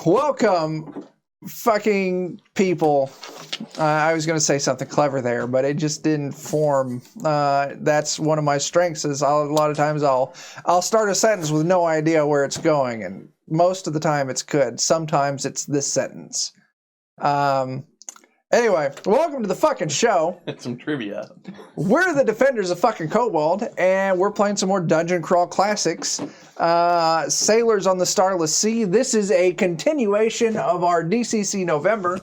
Welcome, fucking people. I was going to say something clever there, but it just didn't form. That's one of my strengths. Is a lot of times I'll start a sentence with no idea where it's going, and most of the time it's good. Sometimes it's this sentence. Anyway, welcome to the fucking show. It's some trivia. We're the defenders of fucking Kobold, and we're playing some more Dungeon Crawl classics. Sailors on the Starless Sea. This is a continuation of our DCC November.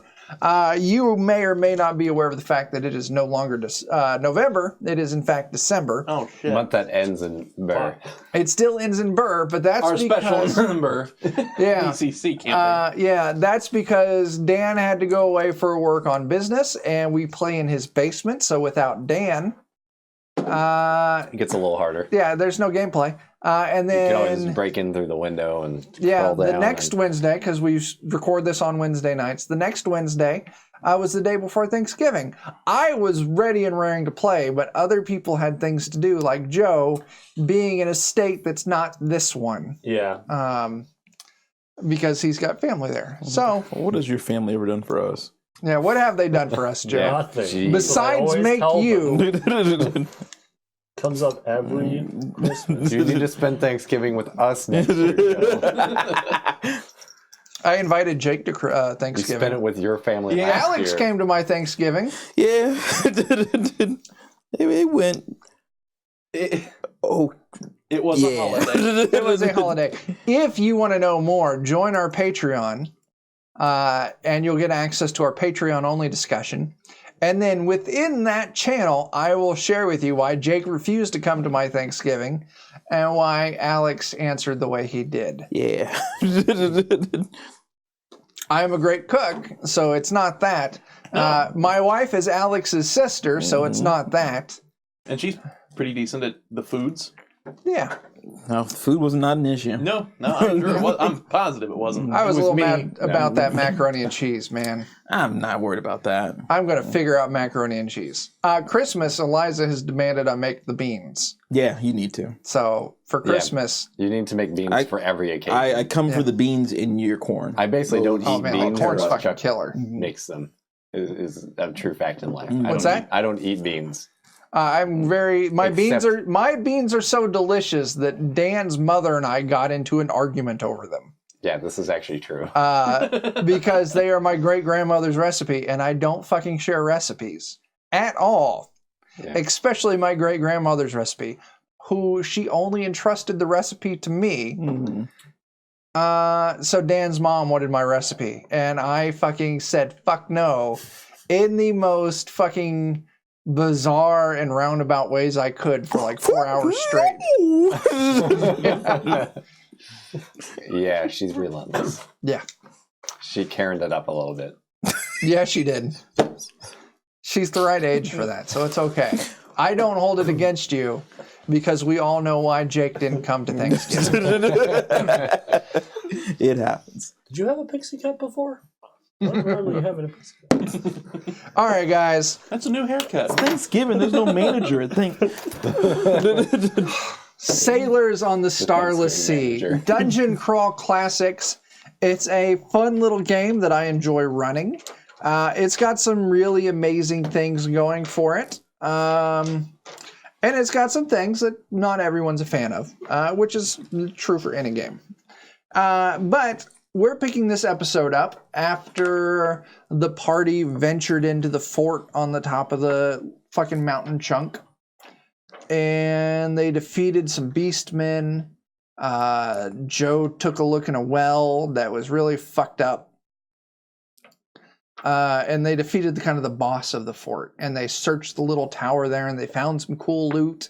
You may or may not be aware of the fact that it is no longer November. It is, in fact, December. Oh, shit. The month that ends in Burr. It still ends in Burr, but that's Our because... special number. Yeah. DCC campaign. Yeah, that's because Dan had to go away for work on business, and we play in his basement, so without Dan... It gets a little harder. Yeah, there's no gameplay. And then... You can always break in through the window and yeah, crawl down. the next Wednesday, because we record this on Wednesday nights, the next Wednesday was the day before Thanksgiving. I was ready and raring to play, but other people had things to do, like Joe being in a state that's not this one. Yeah. Because he's got family there. So, what has your family ever done for us? yeah, what have they done for us, Joe? Yeah. Nothing. Besides make you... Comes up every Christmas. You need to spend Thanksgiving with us next year. Joe. I invited Jake to You Thanksgiving. spend it with your family Yeah, last Alex year. came to my Thanksgiving. Yeah, it went. Oh, It was a yeah. holiday. It was a holiday. If you want to know more, join our Patreon, and you'll get access to our Patreon-only discussion. And then within that channel, I will share with you why Jake refused to come to my Thanksgiving and why Alex answered the way he did. Yeah. I am a great cook, so it's not that. My wife is Alex's sister, so it's not that. And she's pretty decent at the foods. Yeah. No, food was not an issue. No, I'm sure it was. I'm positive it wasn't. I was a With little me, mad about that macaroni and cheese, man. I'm not worried about that. I'm going to figure out macaroni and cheese. Christmas, Eliza has demanded I make the beans. Yeah, you need to. So for Christmas, You need to make beans for every occasion. I come for the beans in your corn. I basically don't oh eat man, beans corn's unless fucking Chuck killer. makes them. Is a true fact in life. What's that? I don't eat beans. I'm very my beans Except- are so delicious that Dan's mother and I got into an argument over them. Yeah, this is actually true. Because they are my great grandmother's recipe, and I don't fucking share recipes at all. Yeah. Especially my great grandmother's recipe, who she only entrusted the recipe to me. Mm-hmm. So Dan's mom wanted my recipe, and I fucking said fuck no in the most fucking bizarre and roundabout ways I could for like 4 hours straight. Yeah, she's relentless. Yeah. She Karened it up a little bit. Yeah, she did. She's the right age for that, so it's okay. I don't hold it against you because we all know why Jake didn't come to Thanksgiving. It happens. Did you have a pixie cut before? I don't remember you having a pixie cut. All right, guys. That's a new haircut. Thanksgiving, there's no manager, I think. Sailors on the Starless Sea. manager. Dungeon Crawl Classics. It's a fun little game that I enjoy running. It's got some really amazing things going for it. And it's got some things that not everyone's a fan of, which is true for any game. But we're picking this episode up after the party ventured into the fort on the top of the fucking mountain chunk. And they defeated some Beastmen. Joe took a look in a well that was really fucked up. And they defeated the boss of the fort. And they searched the little tower there and they found some cool loot.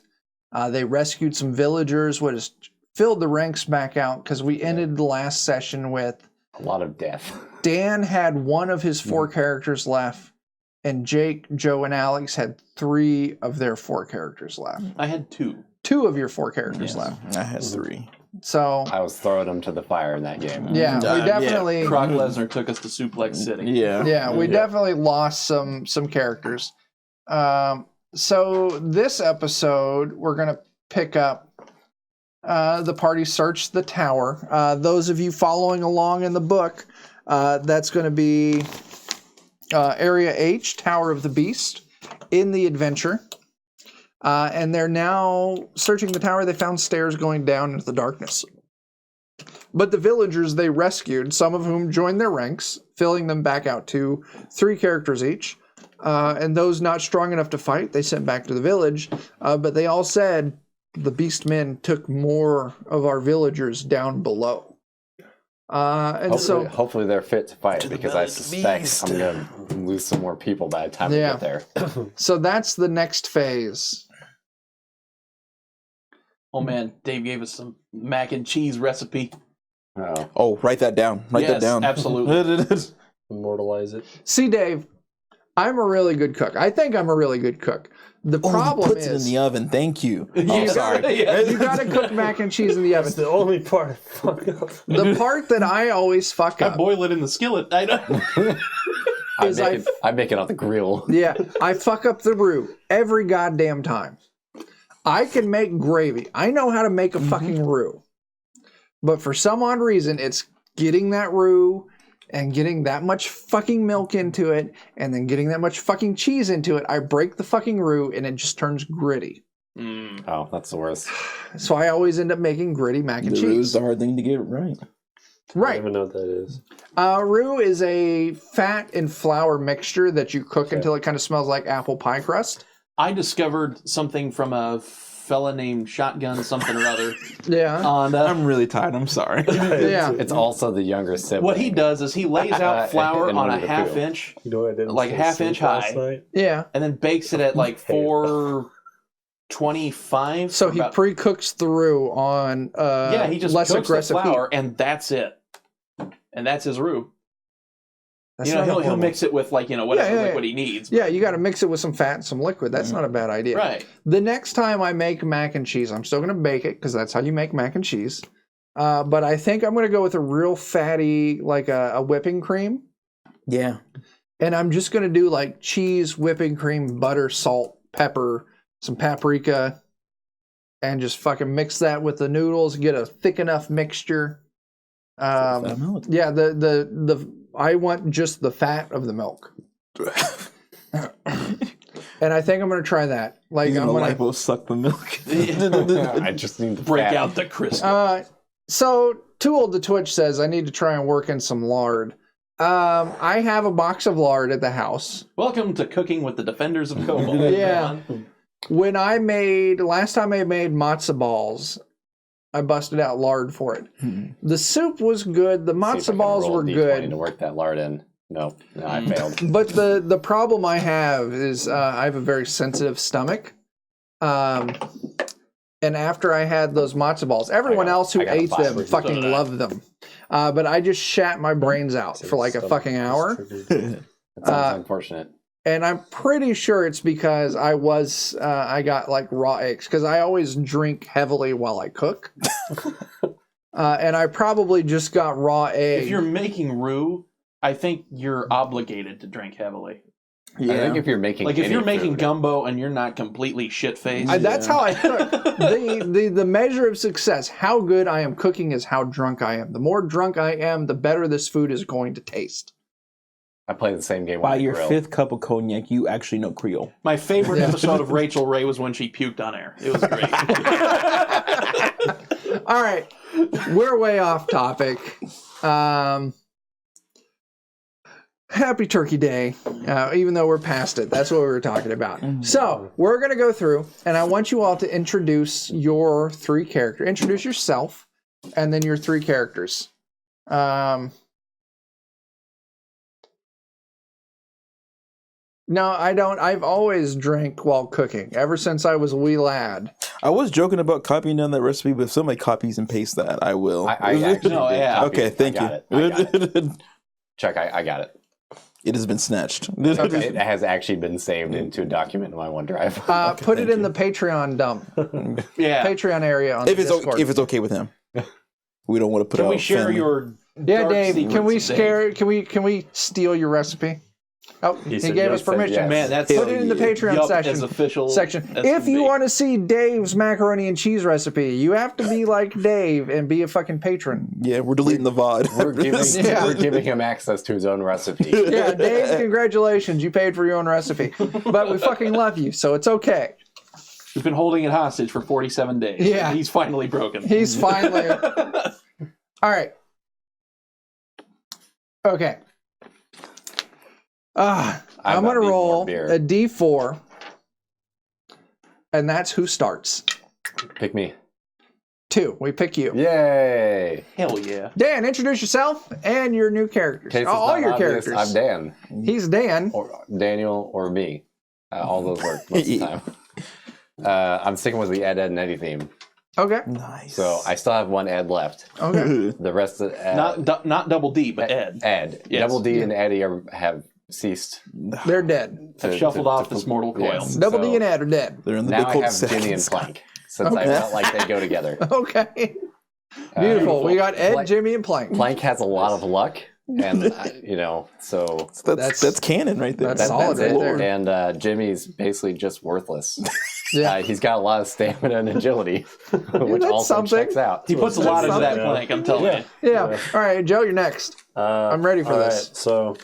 They rescued some villagers, which has filled the ranks back out because we ended the last session with A lot of death. Dan had one of his 4 characters left, and Jake, Joe, and Alex had 3 of their 4 characters left. I had 2. 2 of your 4 characters left. I had 3. So I was throwing them to the fire in that game. yeah, we Yeah. definly Brock Lesnar took us to Suplex City. Yeah. definitely lost some characters. So this episode we're gonna pick up the party searched the tower. Those of you following along in the book, that's going to be Area H, Tower of the Beast, in the adventure. And they're now searching the tower. They found stairs going down into the darkness. But the villagers they rescued, some of whom joined their ranks, filling them back out to 3 characters each. And those not strong enough to fight, they sent back to the village. But they all said the Beastmen took more of our villagers down below. Hopefully they're fit to fight, because I suspect I'm going to lose some more people by the time we get there. So that's the next phase. Oh man, Dave gave us some mac and cheese recipe. Oh, write that down. Write that down. Absolutely. Immortalize it. See, Dave, I'm a really good cook. I think I'm a really good cook. The problem puts is it in the oven. Thank you. Yeah, sorry. you got to cook mac and cheese in the oven. That's the only part I fuck up. The part that I always fuck I up. boil it in the skillet. I know. I make it on the grill. Yeah, I fuck up the roux every goddamn time. I can make gravy. I know how to make a fucking roux. But for some odd reason, it's getting that roux and getting that much fucking milk into it and then getting that much fucking cheese into it. I break the fucking roux and it just turns gritty. Oh, that's the worst. So I always end up making gritty mac and The roux is cheese. the hard thing to get right. I Right. don't even know what that is. Roux is a fat and flour mixture that you cook until it kind of smells like apple pie crust. I discovered something from a fella named Shotgun something or other. Yeah. On I'm really tired. I'm sorry. Yeah. It's also the younger sibling. what he does is he lays out flour In on a order to half cook. inch, You know what I didn't Like say half sleep inch last high. night? Yeah. and then bakes it at like 425. So he pre-cooks the roux on yeah, he just less cooks aggressive the flour, heat. and that's it. And that's his roux. That's You know, not he'll horrible. mix it with like whatever Yeah. liquid he needs. Yeah, you got to mix it with some fat and some liquid. That's not a bad idea. Right. The next time I make mac and cheese, I'm still going to bake it because that's how you make mac and cheese. But I think I'm going to go with a real fatty, like a whipping cream. Yeah. And I'm just going to do like cheese, whipping cream, butter, salt, pepper, some paprika, and just fucking mix that with the noodles, get a thick enough mixture. Yeah, I want just the fat of the milk. And I think I'm going to try that. Like He's I'm gonna going to lipo suck the milk. I just need to Break out the crisp. So Too Old to Twitch says I need to try and work in some lard. I have a box of lard at the house. Welcome to Cooking with the Defenders of Kobold. Yeah. When last time I made matzo balls, I busted out lard for it. The soup was good. The matzo balls were good. To work that lard in. No, I failed. But the problem I have is I have a very sensitive stomach. And after I had those matzo balls, everyone else who ate them fucking loved them. But I just shat my brains out for like a fucking hour. That sounds unfortunate. And I'm pretty sure it's because I got like raw eggs because I always drink heavily while I cook. And I probably just got raw eggs. If you're making roux, I think you're obligated to drink heavily. Yeah. I think if you're making Like if you're making gumbo and you're not completely shit-faced. That's how I cook. The measure of success, how good I am cooking, is how drunk I am. The more drunk I am, the better this food is going to taste. I play the same game. By when I your grill. 5th cup of cognac, you actually know Creole. My favorite episode of Rachel Ray was when she puked on air. It was great. All right, we're way off topic. Happy Turkey Day, even though we're past it. That's what we were talking about. So we're going to go through, and I want you all to introduce your 3 characters. Introduce yourself, and then your 3 characters. No, I don't. I've always drank while cooking, ever since I was a wee lad. I was joking about copying down that recipe, but if somebody copies and pastes that, I will. I actually No, did yeah. copy Okay, it. thank I you. got it. Check, I got it. It has been snatched. Okay. It has actually been saved into a document in my OneDrive. Put it in the Patreon dump, Yeah. Patreon area on If the it's Discord. if it's okay with him, we don't want to put Can out. we share family. your Yeah, dark Dave. secrets, Can we Dave? scare? Can we steal your recipe? Oh, he said gave yes, us permission. yes. Man, that's Put it in the Patreon yup, section. as official section. as If can you be. want to see Dave's macaroni and cheese recipe, you have to be like Dave and be a fucking patron. Yeah, we're deleting the VOD. We're giving him access to his own recipe. Yeah, Dave, congratulations. You paid for your own recipe. But we fucking love you, so it's okay. We've been holding it hostage for 47 days. Yeah. He's finally broken. He's finally... All right. Okay. I'm going to roll a D4, and that's who starts. Pick me. 2. We pick you. Yay! Hell yeah. Dan, introduce yourself and your new characters. All your obvious, characters. I'm Dan. He's Dan. Or Daniel or me. All those work most of the time. I'm sticking with the Ed, and Eddie theme. Okay. Nice. So I still have one Ed left. Okay. The rest of Not Double D, but Ed. Ed. Yes. Double D and Eddie have ceased. They're dead. Shuffled off this mortal coil. Yes. Double So D and Ed are dead. They're in the now big I have Jimmy and Plank, since I felt like they go together. Okay. Beautiful. We got Ed, Plank- Jimmy, and Plank. Plank has a lot of luck, and so That's canon right there. That's solid that's right it. there. And Jimmy's basically just worthless. Yeah. He's got a lot of stamina and agility, which that's also something. checks out. He puts a lot into that Yeah. plank, I'm telling you. Yeah. All right, Joe, you're next. I'm ready for all this. Right, so,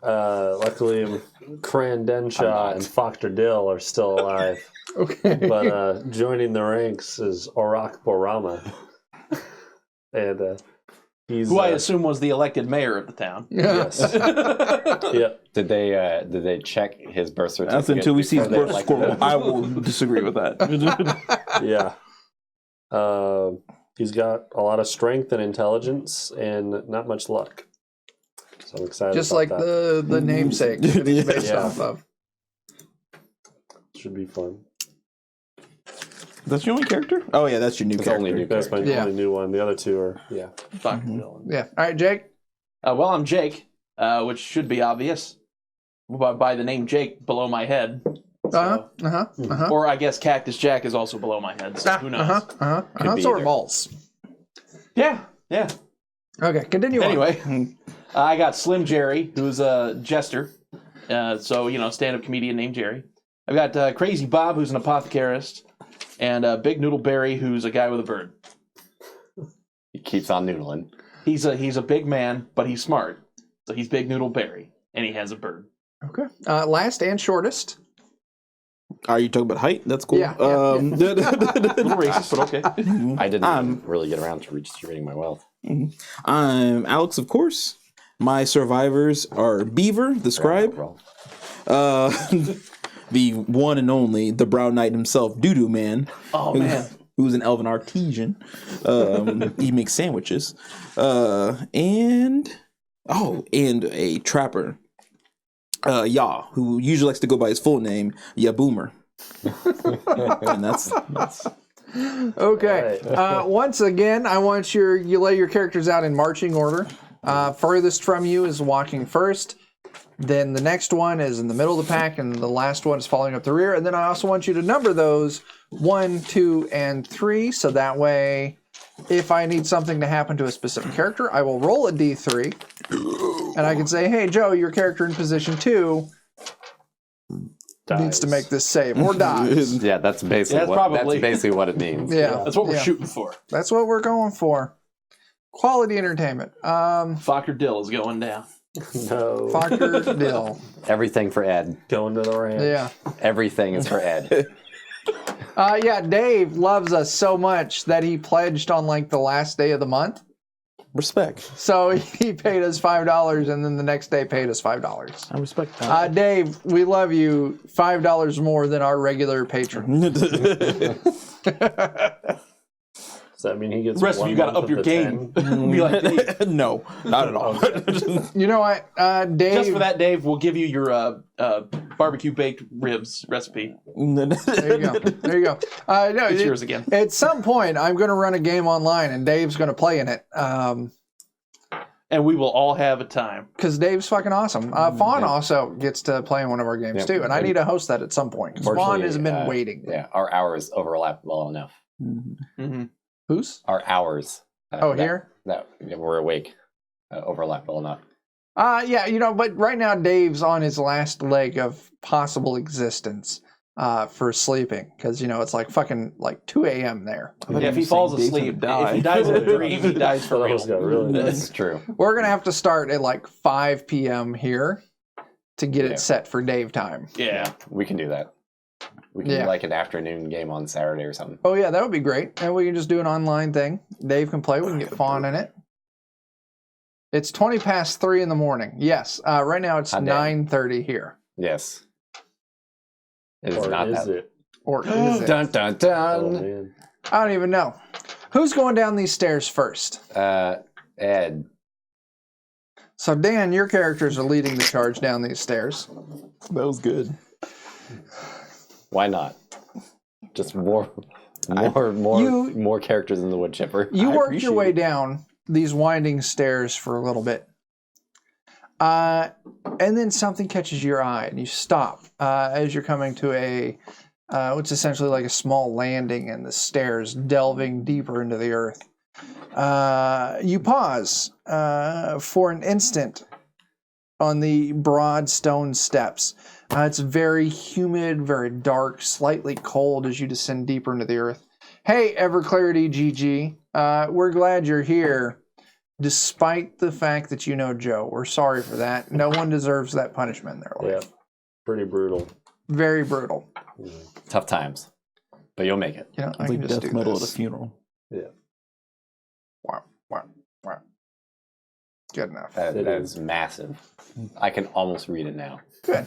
luckily, Crandenshaw and Factor Dill are still alive. Okay. But joining the ranks is Orak Borama. And he's... Who I assume was the elected mayor of the town. Yes. Yeah. Did they check his birth certificate? That's until we see his before they birth elected score. him? I will disagree with that. Yeah. He's got a lot of strength and intelligence and not much luck. So I'm excited Just about like that. the namesake that he's based Yeah. off of. Should be fun. That's your only character? Oh yeah, that's your new It's character. only new That's my Yeah. only new one. The other two are, yeah. Fuck Dylan. Yeah. All right, Jake. Well, I'm Jake, which should be obvious by the name Jake below my head. Or I guess Cactus Jack is also below my head, so who knows? be So are either. balls. Yeah. Okay, continue on. Anyway, I got Slim Jerry, who's a jester. Stand-up comedian named Jerry. I've got Crazy Bob, who's an apothecarist. And Big Noodle Barry, who's a guy with a bird. He keeps on noodling. He's a big man, but he's smart. So he's Big Noodle Barry, and he has a bird. Okay. Last and shortest. Are you talking about height? That's cool. Yeah, A little racist, but okay. I didn't really get around to redistributing my wealth. I'm Alex, of course. My survivors are Beaver, the scribe, the one and only, the Brown Knight himself, Doodoo Man. Oh man, who's an elven artisan. He makes sandwiches. And a trapper. Who usually likes to go by his full name, Boomer. And that's Okay. Once again, I want you lay your characters out in marching order. Furthest from you is walking first. Then the next one is in the middle of the pack, and the last one is following up the rear. And then I also want you to number those 1, 2, and 3, so that way, if I need something to happen to a specific character, I will roll a D3, and I can say, "Hey, Joe, your character in position 2 needs to make this save or dies." Yeah, that's basically what it means. Yeah, that's what we're shooting for. That's what we're going for. Quality entertainment. Fokker Dill is going down. No. Fokker Dill. Everything for Ed. Going to the ranch. Yeah. Everything is for Ed. Dave loves us so much that he pledged on like the last day of the month. respect. So he paid us $5 and then the next day paid us $5. I respect that. Dave, we love you. $5 more than our regular patron. Does that mean he gets The rest of you got to up your game. Be like, Dave. No, not at all. You know what, Dave? Just for that, Dave, we'll give you your barbecue baked ribs recipe. There you go. There you go. No, It's yours again. At some point, I'm going to run a game online, and Dave's going to play in it. And we will all have a time. Because Dave's fucking awesome. Fawn also gets to play in one of our games, too. And I need to host that at some point. Because Fawn has been waiting. Yeah, our hours overlap well enough. Mm-hmm. Whose? Our hours. Here? That we're awake. Overlap well enough. Yeah, but right now Dave's on his last leg of possible existence for sleeping because it's like fucking like 2 a.m. there. Yeah, if he falls asleep, if he dies in a dream, he dies for real. Got really That's true. We're gonna have to start at like 5 p.m. here to get it set for Dave time. Yeah. We can do that. We can do like an afternoon game on Saturday or something. Oh yeah, that would be great. And we can just do an online thing. Dave can play. We can get Fawn in it. It's 20 past 3 in the morning. Yes. Right now it's 9:30 here. Yes. It is Or not is that. it? Or is it? Dun dun Oh, dun. man. I don't even know. Who's going down these stairs first? Ed. So Dan, your characters are leading the charge down these stairs. That was good. Why not? Just more characters in the wood chipper. You I worked your appreciate way it. down these winding stairs for a little bit. And then something catches your eye and you stop as you're coming to what's essentially like a small landing in the stairs, delving deeper into the earth. You pause for an instant on the broad stone steps. It's very humid, very dark, slightly cold as you descend deeper into the earth. Hey, Everclarity GG. We're glad you're here, despite the fact that you know Joe. We're sorry for that. No one deserves that punishment in their life. Yeah. Pretty brutal. Very brutal. Tough times. But you'll make it. I It's can like just death do metal at a this. funeral. Wow, wow, wow. Good enough. That is massive. I can almost read it now. Good.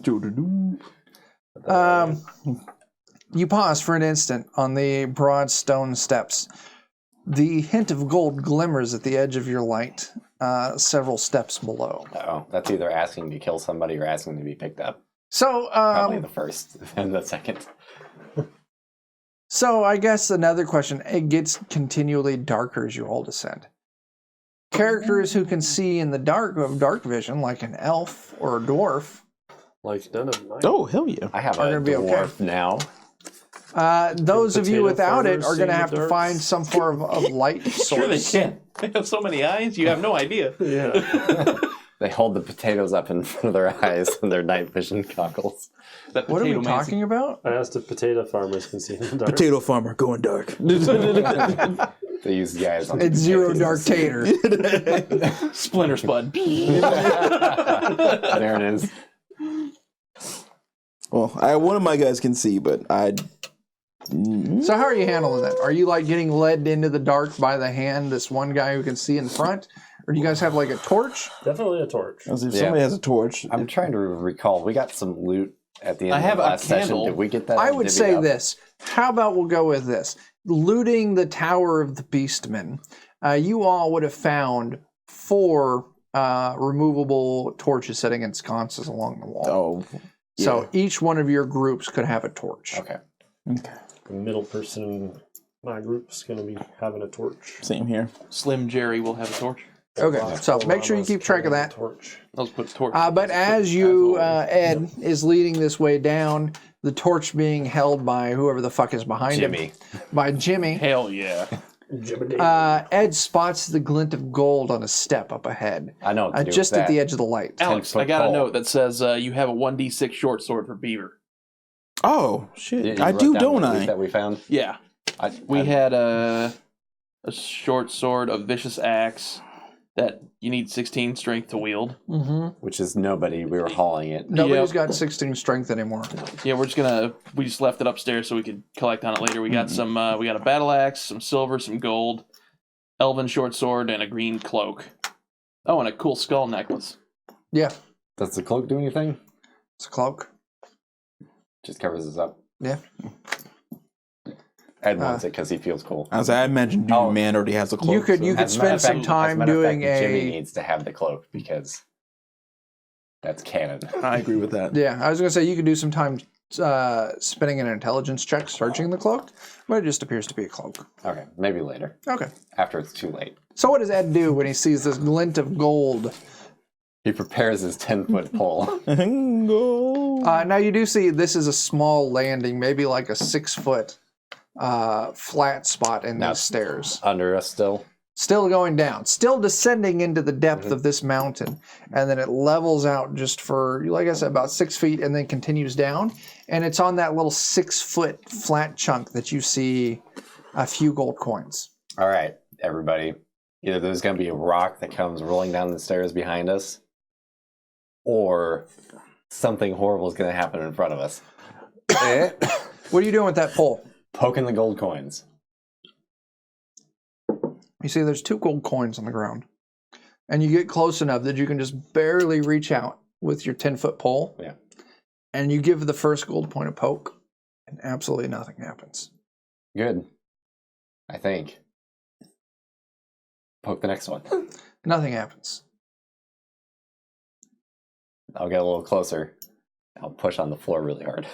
Doo-doo-doo. You pause for an instant on the broad stone steps. The hint of gold glimmers at the edge of your light, several steps below. Oh, that's either asking to kill somebody or asking to be picked up. So, Probably the first and the second. So I guess another question, it gets continually darker as you all descend. Characters who can see in the dark, who have dark vision, like an elf or a dwarf, Like none of mine. Oh, hell yeah. I have Are a gonna be okay. dwarf now. those of you potato without it farmers are see going to in the have to dark? find some form of light Sure they source. can. They have so many eyes, you have no idea. Yeah. They hold the potatoes up in front of their eyes and their night vision goggles. That What are we potato man's- talking about? I asked if potato farmers can see in the dark. Potato farmer going dark. They use guys on It's Zero Dark Tater. Splinter Spud. There it is. Well, one of my guys can see, but I. So how are you handling that? Are you like getting led into the dark by the hand, this one guy who can see in front? Or do you guys have like a torch? Definitely a torch. As if Yeah. somebody has a torch. I'm trying to recall. We got some loot at the end I of have the a last session. candle. Did we get that? I all would divvied say up? this. How about we'll go with this? Looting the Tower of the Beastmen, you all would have found 4 removable torches sitting in sconces along the wall. Oh. So each one of your groups could have a torch. Okay. The middle person in my group's going to be having a torch. Same here. Slim Jerry will have a torch. Okay, so make sure you keep track of that. Torch. Let's put a torch. But as you, Ed, is leading this way down, the torch being held by whoever the fuck is behind him. Jimmy. By Jimmy. Hell yeah. Ed spots the glint of gold on a step up ahead, I know. What to do just with at that. the edge of the light. Alex, 10-foot I got a pole. note that says you have a 1d6 short sword for Beaver. Oh, shit. You I wrote do, down don't the loot I? That we found. Yeah. We had a short sword, a vicious axe that you need 16 strength to wield. Mm-hmm. Which is nobody. We were hauling it. Nobody's got 16 strength anymore. Yeah, we just left it upstairs so we could collect on it later. We got we got a battle axe, some silver, some gold, elven short sword, and a green cloak. Oh, and a cool skull necklace. Yeah, Does the cloak do anything? it's a cloak. Just covers us up. Yeah. Ed wants it because he feels cool. As I imagine, Doom Oh. Man already has a cloak. You could As a matter of spend some fact- time as a matter of doing fact, Jimmy a. needs to have the cloak because that's canon. I agree with that. Yeah, I was gonna say you could do some time spinning an intelligence check searching the cloak, but it just appears to be a cloak. Okay, maybe later. Okay. After it's too late. So what does Ed do when he sees this glint of gold? He prepares his 10-foot pole. Go. Now you do see this is a small landing, maybe like a 6-foot flat spot in Now these stairs. Under us still. Still going down, still descending into the depth of this mountain. And then it levels out just for, like I said, about 6 feet and then continues down. And it's on that little 6 foot flat chunk that you see a few gold coins. All right, everybody. Either there's going to be a rock that comes rolling down the stairs behind us, or something horrible is going to happen in front of us. What are you doing with that pole? Poking the gold coins. You see there's 2 gold coins on the ground. And you get close enough that you can just barely reach out with your 10-foot pole. Yeah. And you give the first gold coin a poke, and absolutely nothing happens. Good. I think. Poke the next one. Nothing happens. I'll get a little closer. I'll push on the floor really hard.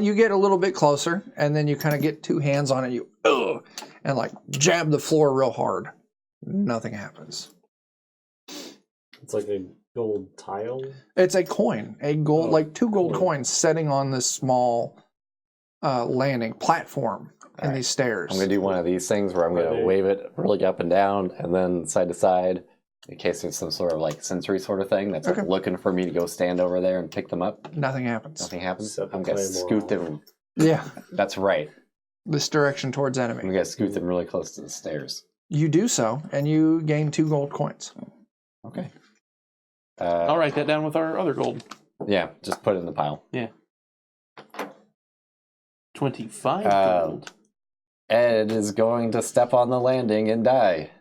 You get a little bit closer, and then you kind of get 2 hands on it. You and like jab the floor real hard. Nothing happens. It's like a gold tile. It's a coin, a gold, like 2 gold coins setting on this small landing platform in these stairs. I'm going to do one of these things where I'm going to wave it really up and down and then side to side in case there's some sort of like sensory sort of thing that's like looking for me to go stand over there and pick them up. Nothing happens. Nothing happens. Except I'm going to scoot them. Yeah, That's right. this direction towards I'm enemy. going to scoot them really close to the stairs. You do so, and you gain 2 gold coins. Okay. I'll write that down with our other gold. Yeah, just put it in the pile. 25 gold. Ed is going to step on the landing and die.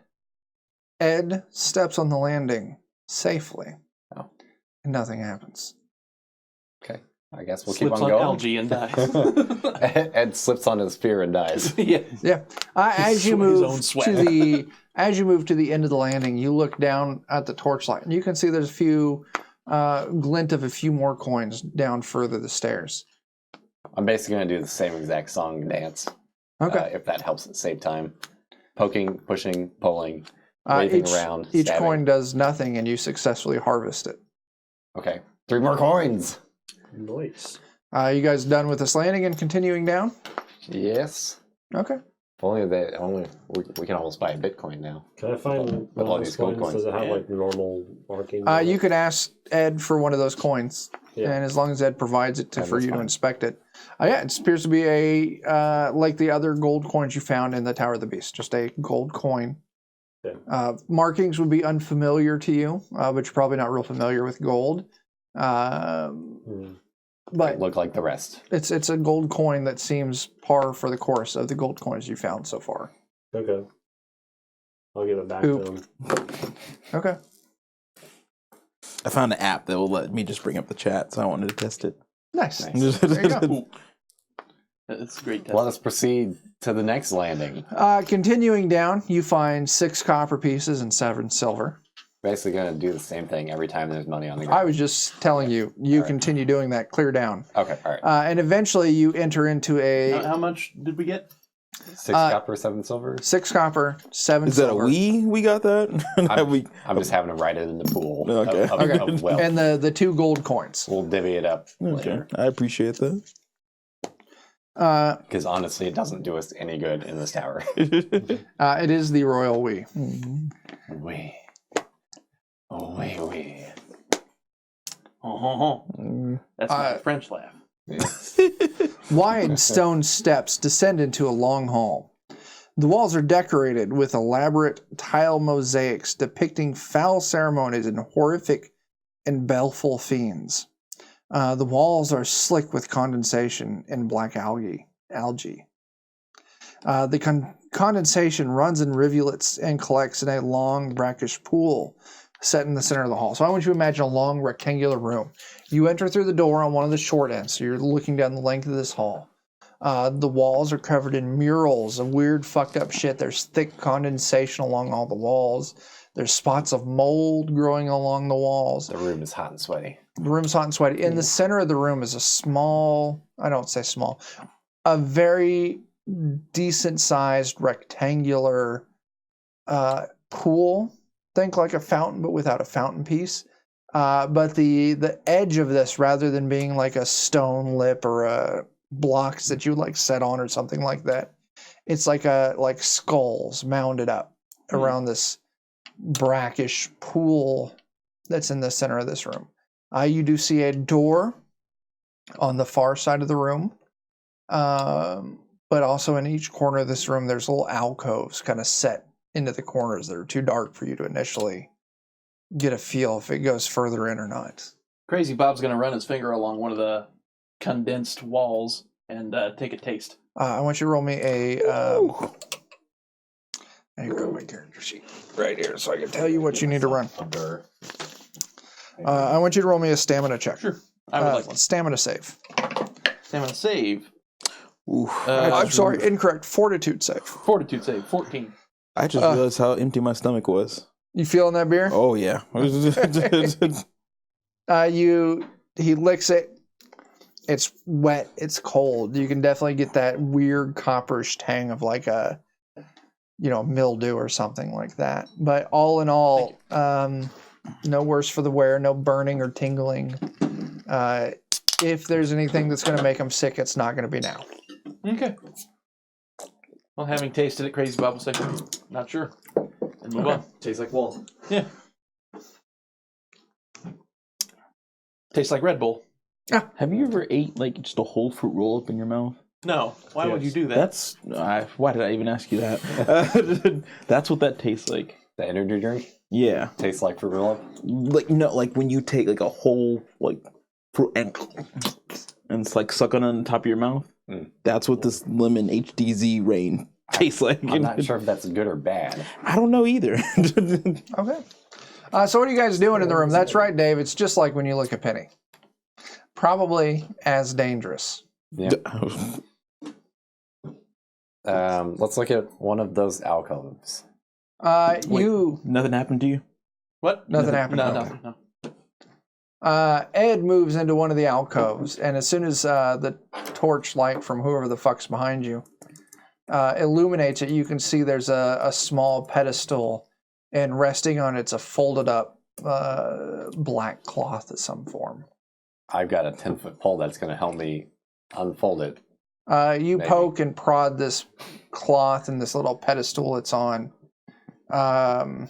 Ed steps on the landing safely. Oh. And nothing happens. Okay. I guess we'll Slips keep on on going. algae and dies. Ed slips on his spear and dies. Yeah. Yeah. As you His own move sweat. to the end of the landing, you look down at the torchlight, and you can see there's a few glint of a few more coins down further the stairs. I'm basically going to do the same exact song and dance. Okay. If that helps at save time. Poking, pushing, pulling, waving around. Each stabbing. coin does nothing, and you successfully harvest it. Okay. 3 more coins. Nice. You guys done with this landing and continuing down? Yes. Okay. If only we can almost buy a Bitcoin now. Can I find With one all of these those gold coins? Does it have Yeah. like normal markings? You could ask Ed for one of those coins, Yeah. and as long as Ed provides it for that's you to fine. inspect it. Yeah, it appears to be a like the other gold coins you found in the Tower of the Beast, just a gold coin. Yeah. Markings would be unfamiliar to you, but you're probably not real familiar with gold. But Look like the rest. it's a gold coin that seems par for the course of the gold coins you found so far. Okay. I'll give it back Oop. to him. Okay. I found an app that will let me just bring up the chat, so I wanted to test it. Nice. Nice. There you go. That's a great test. Let us proceed to the next landing. Continuing down, you find 6 copper pieces and 7 silver. Basically going to do the same thing every time there's money on the ground. I was just telling you, continue doing that, clear down. Okay, all right. And eventually you enter into How much did we get? 6 copper, 7 silver. 6 copper, 7 Is that silver. a we got that? I'm just having to write it in the pool. Okay. Of wealth. And the 2 gold coins. We'll divvy it up Okay, later. I appreciate that. Because honestly, it doesn't do us any good in this tower. It is the royal we. We. Oh, we. That's my French laugh. Wide stone steps descend into a long hall. The walls are decorated with elaborate tile mosaics depicting foul ceremonies and horrific and baleful fiends. The walls are slick with condensation and black algae. The condensation runs in rivulets and collects in a long brackish pool set in the center of the hall. So I want you to imagine a long rectangular room. You enter through the door on one of the short ends, so you're looking down the length of this hall. The walls are covered in murals of weird fucked up shit. There's thick condensation along all the walls. There's spots of mold growing along the walls. The room is hot and sweaty. The room's hot and sweaty. In the center of the room is a small, I don't say small, a very decent sized rectangular pool. Think like a fountain, but without a fountain piece. But the edge of this, rather than being like a stone lip or a blocks that you like set on or something like that, it's like skulls mounded up. around this brackish pool that's in the center of this room. You do see a door on the far side of the room, but also in each corner of this room, there's little alcoves kind of set into the corners that are too dark for you to initially get a feel if it goes further in or not. Crazy Bob's going to run his finger along one of the condensed walls and take a taste. I want you to roll me a... I need to grab my character sheet right here so I can tell you what you need to run. I want you to roll me a stamina check. Sure. I would like one. Stamina save. Stamina save. I'm sorry, incorrect. Fortitude save. Fortitude save, 14. I just realized how empty my stomach was. You feeling that beer? Oh yeah. He licks it. It's wet. It's cold. You can definitely get that weird copperish tang of like a, mildew or something like that. But all in all, no worse for the wear. No burning or tingling. If there's anything that's going to make him sick, it's not going to be now. Okay. Well, having tasted it, Crazy Bob will say, not sure. And move on. Tastes like wool. Yeah. Tastes like Red Bull. Have you ever ate like just a whole fruit roll up in your mouth? No. Why would you do that? That's why did I even ask you that? That's what that tastes like. The energy drink Yeah, tastes like fruit roll-up. like when you take like a whole like fruit and it's like sucking on the top of your mouth. That's what this lemon HDZ rain tastes like. I'm not sure if that's good or bad. I don't know either. Okay. So what are you guys doing in the room? That's right, Dave. It's just like when you look at Penny. Probably as dangerous. Yeah. Let's look at one of those alcoves. Nothing happened to you? What? Nothing happened. No. Ed moves into one of the alcoves, and as soon as the torch light from whoever the fuck's behind you illuminates it, you can see there's a small pedestal, and resting on it's a folded up black cloth of some form. I've got a 10-foot pole that's going to help me unfold it. You Maybe. poke and prod this cloth and this little pedestal it's on. And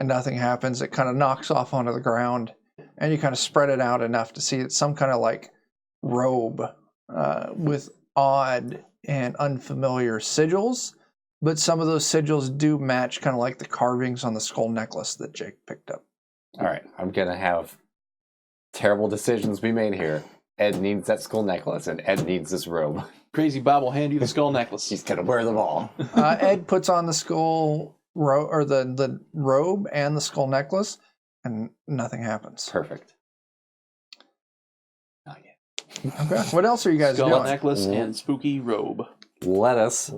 nothing happens. It kind of knocks off onto the ground, and you kind of spread it out enough to see it's some kind of like robe with odd and unfamiliar sigils, but some of those sigils do match kind of like the carvings on the skull necklace that Jake picked up. All right, I'm going to have terrible decisions be made here. Ed needs that skull necklace, and Ed needs this robe. Crazy Bob will hand you the skull necklace. He's going to wear them all. Ed puts on the skull or the robe and the skull necklace, and nothing happens. Perfect. Not yet. Okay. What else are you guys Skull doing? necklace and spooky robe. Let us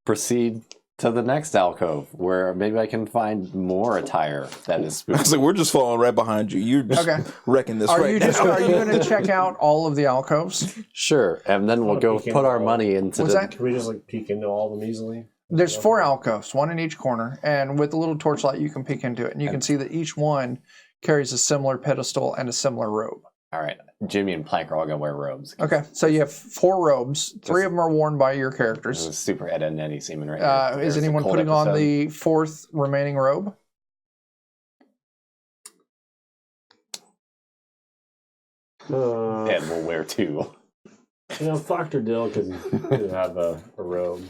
proceed to the next alcove, where maybe I can find more attire that is I was spooky. like, we're just following right behind you. You're just Okay. wrecking this Are right you now. going to check out all of the alcoves? Sure, and then we'll wanna go peek put into our all- money into What's the... that? Can we just like peek into all of them easily? There's 4 alcoves, one in each corner, and with a little torchlight you can peek into it, and you can see that each one carries a similar pedestal and a similar robe. All right, Jimmy and Plank are all going to wear robes. Okay, so you have 4 robes. 3 of them are worn by your This characters. is super Ed and Eddie seeming right here. Is There's anyone the cold putting on episode. the 4th remaining robe? Ed will wear 2. Factor Dill could have a robe.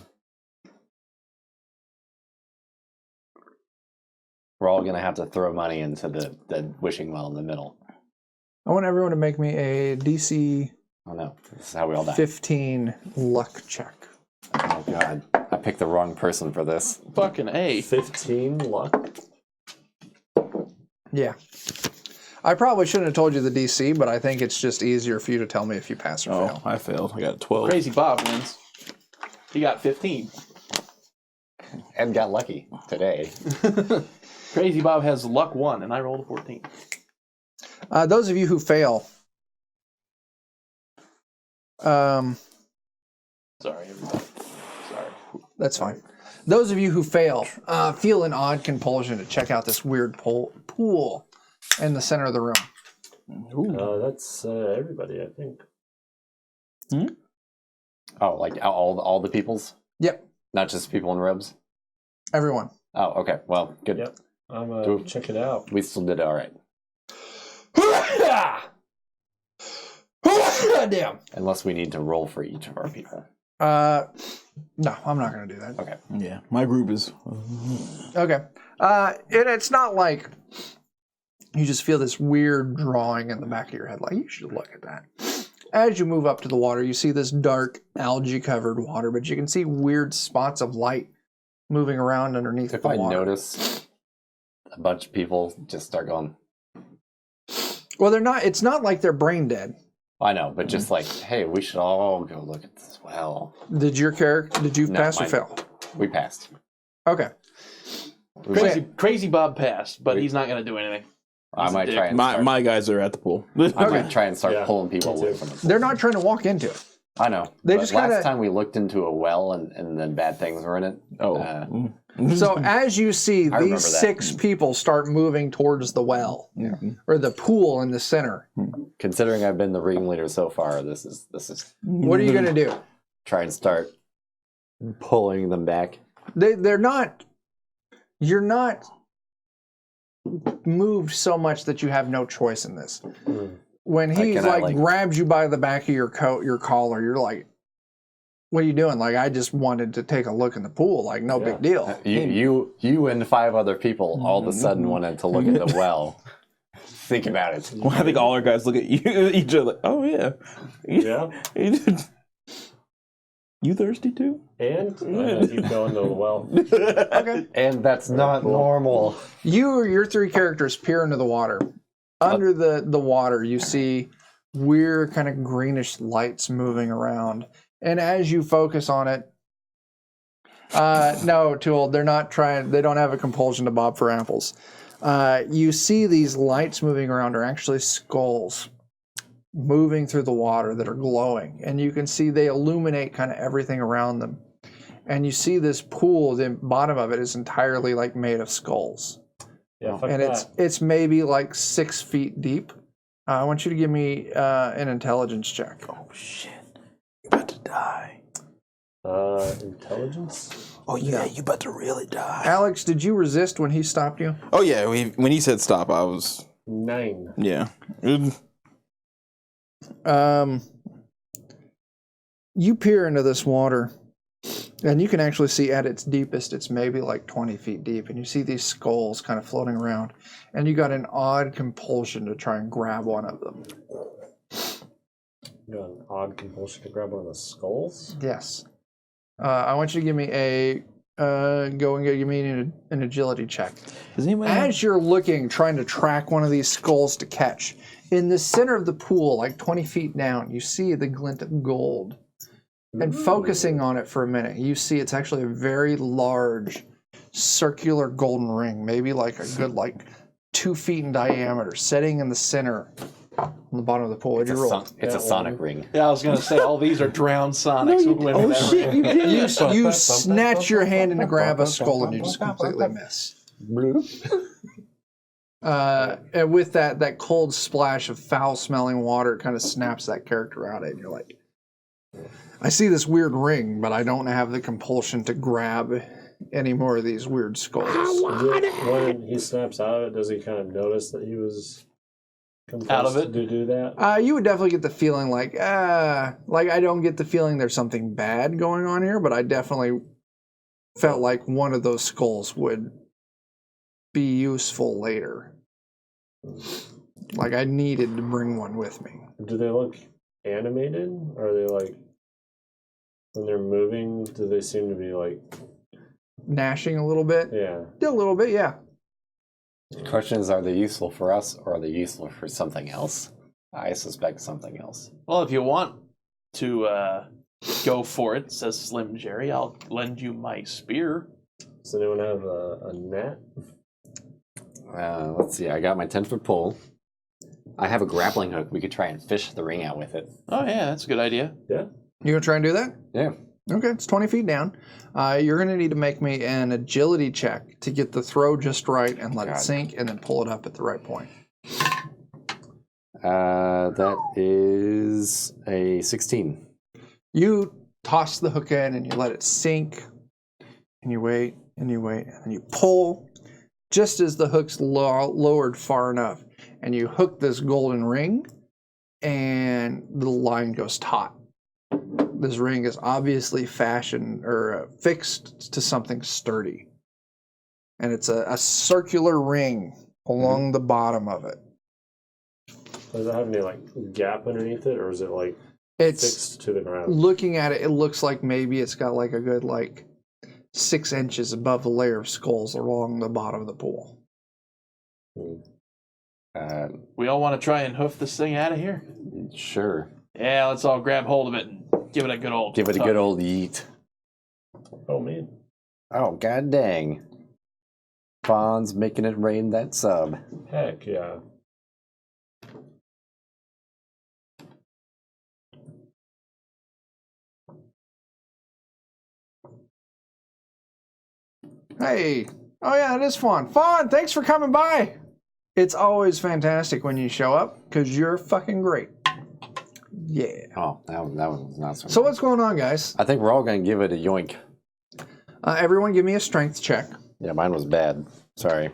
We're all going to have to throw money into the wishing well in the middle. I want everyone to make me a DC Oh no, this is how we all die. 15 luck check. Oh god, I picked the wrong person for this. Fucking A. 15 luck. Yeah. I probably shouldn't have told you the DC, but I think it's just easier for you to tell me if you pass or Oh, fail. I failed. I got a 12. Crazy Bob wins. He got 15. Ed got lucky today. Crazy Bob has luck 1, and I rolled a 14. Those of you who fail, Sorry, everybody. Sorry. that's fine. Those of you who fail feel an odd compulsion to check out this weird pool in the center of the room. That's everybody, I think. Oh, like all the peoples? Yep. Not just people in robes? Everyone. Oh, okay. Well, good. Yep. I'm gonna check it out. We still did all right. Damn. Unless we need to roll for each of our people. No, I'm not going to do that. Okay. Yeah, my group is. Okay. And it's not like you just feel this weird drawing in the back of your head. Like, you should look at that. As you move up to the water, you see this dark, algae-covered water, but you can see weird spots of light moving around underneath If the I water. notice a bunch of people just start going, Well, they're not. It's not like they're brain dead. I know, but just like, hey, we should all go look at this well. Did your character? Did you No, pass or mine- fail? We passed. Okay. Crazy Bob passed, but he's not going to do anything. I might dick. try and My guys are at the pool. I Okay. might try and start Yeah, pulling people me away too. from it. They're not trying to walk into it. I know. They but just last kinda- time we looked into a well and then bad things were in it. Oh. So as you see, I remember these that. 6 people start moving towards the well or the pool in the center. Considering I've been the ringleader so far, this is What are you going to do? try and start pulling them back. They're not. You're not moved so much that you have no choice in this. When he Can I, like grabs you by the back of your coat, your collar, you're like, "What are you doing?" Like, I just wanted to take a look in the pool. Like, no big deal. You and 5 other people all of a sudden wanted to look at the well. Think about it. Well, I think all our guys look at you, each other. Like, oh yeah, Yeah. You thirsty too? And I'm gonna keep going to the well. Okay. And that's not normal. You or your 3 characters peer into the water. Under the water, you see weird kind of greenish lights moving around. And as you focus on it, no, Tool, they're not trying, they don't have a compulsion to bob for apples. You see these lights moving around are actually skulls moving through the water that are glowing. And you can see they illuminate kind of everything around them. And you see this pool, the bottom of it is entirely like made of skulls. Yeah, fuck And that. it's maybe like 6 feet deep. I want you to give me an intelligence check. Oh shit! You about to die. Intelligence? Oh yeah, you about to really die. Alex, did you resist when he stopped you? Oh yeah, when he said stop, I was 9. yeah. You peer into this water, and you can actually see at its deepest, it's maybe like 20 feet deep, and you see these skulls kind of floating around, and you got an odd compulsion to try and grab one of them. You got an odd compulsion to grab one of the skulls? Yes. I want you to give me a give me an agility check. Does anybody? Have, As you're looking, trying to track one of these skulls to catch, in the center of the pool, like 20 feet down, you see the glint of gold. And focusing on it for a minute, you see it's actually a very large circular golden ring, maybe like a good 2 feet in diameter, sitting in the center on the bottom of the pool. What'd you roll? It's a sonic ring. Yeah, I was going to say, all these are drowned Sonics. oh shit! You did. You snatch your hand in to grab a skull and you just completely miss. And with that cold splash of foul-smelling water, it kind of snaps that character out, and you're like, I see this weird ring, but I don't have the compulsion to grab any more of these weird skulls. When he snaps out of it, does he kind of notice that he was compelled Out of it? to do that? You would definitely get the feeling like I don't get the feeling there's something bad going on here, but I definitely felt like one of those skulls would be useful later. Like I needed to bring one with me. Do they look animated? Or are they like, when they're moving, do they seem to be like, Gnashing a little bit? yeah? A little bit, yeah. The question is, are they useful for us or are they useful for something else? I suspect something else. Well, if you want to go for it, says Slim Jerry, I'll lend you my spear. Does anyone have a net? Let's see. I got my 10-foot pole. I have a grappling hook. We could try and fish the ring out with it. Oh, yeah, that's a good idea. Yeah. You gonna try and do that? Yeah. Okay, it's 20 feet down. You're gonna need to make me an agility check to get the throw just right and let it sink and then pull it up at the right point. That is a 16. You toss the hook in and you let it sink and you wait and you wait, and you pull just as the hook's lowered far enough, and you hook this golden ring, and the line goes taut. This ring is obviously fashioned or fixed to something sturdy. And it's a circular ring along the bottom of it. Does it have any like gap underneath it, or is it like It's fixed to the ground? looking at it, it looks like maybe it's got like a good 6 inches above the layer of skulls along the bottom of the pool. We all want to try and hoof this thing out of here? Sure. Yeah, let's all grab hold of it and give it a good old Give it a good old yeet. Oh man. Oh, god dang. Fawn's making it rain that sub. Heck yeah. Hey, oh yeah, it is Fawn. Fawn, thanks for coming by. It's always fantastic when you show up because you're fucking great. Yeah. Oh, that one was not so. So what's going on, guys? I think we're all gonna give it a yoink. Everyone, give me a strength check. Yeah, mine was bad. Sorry.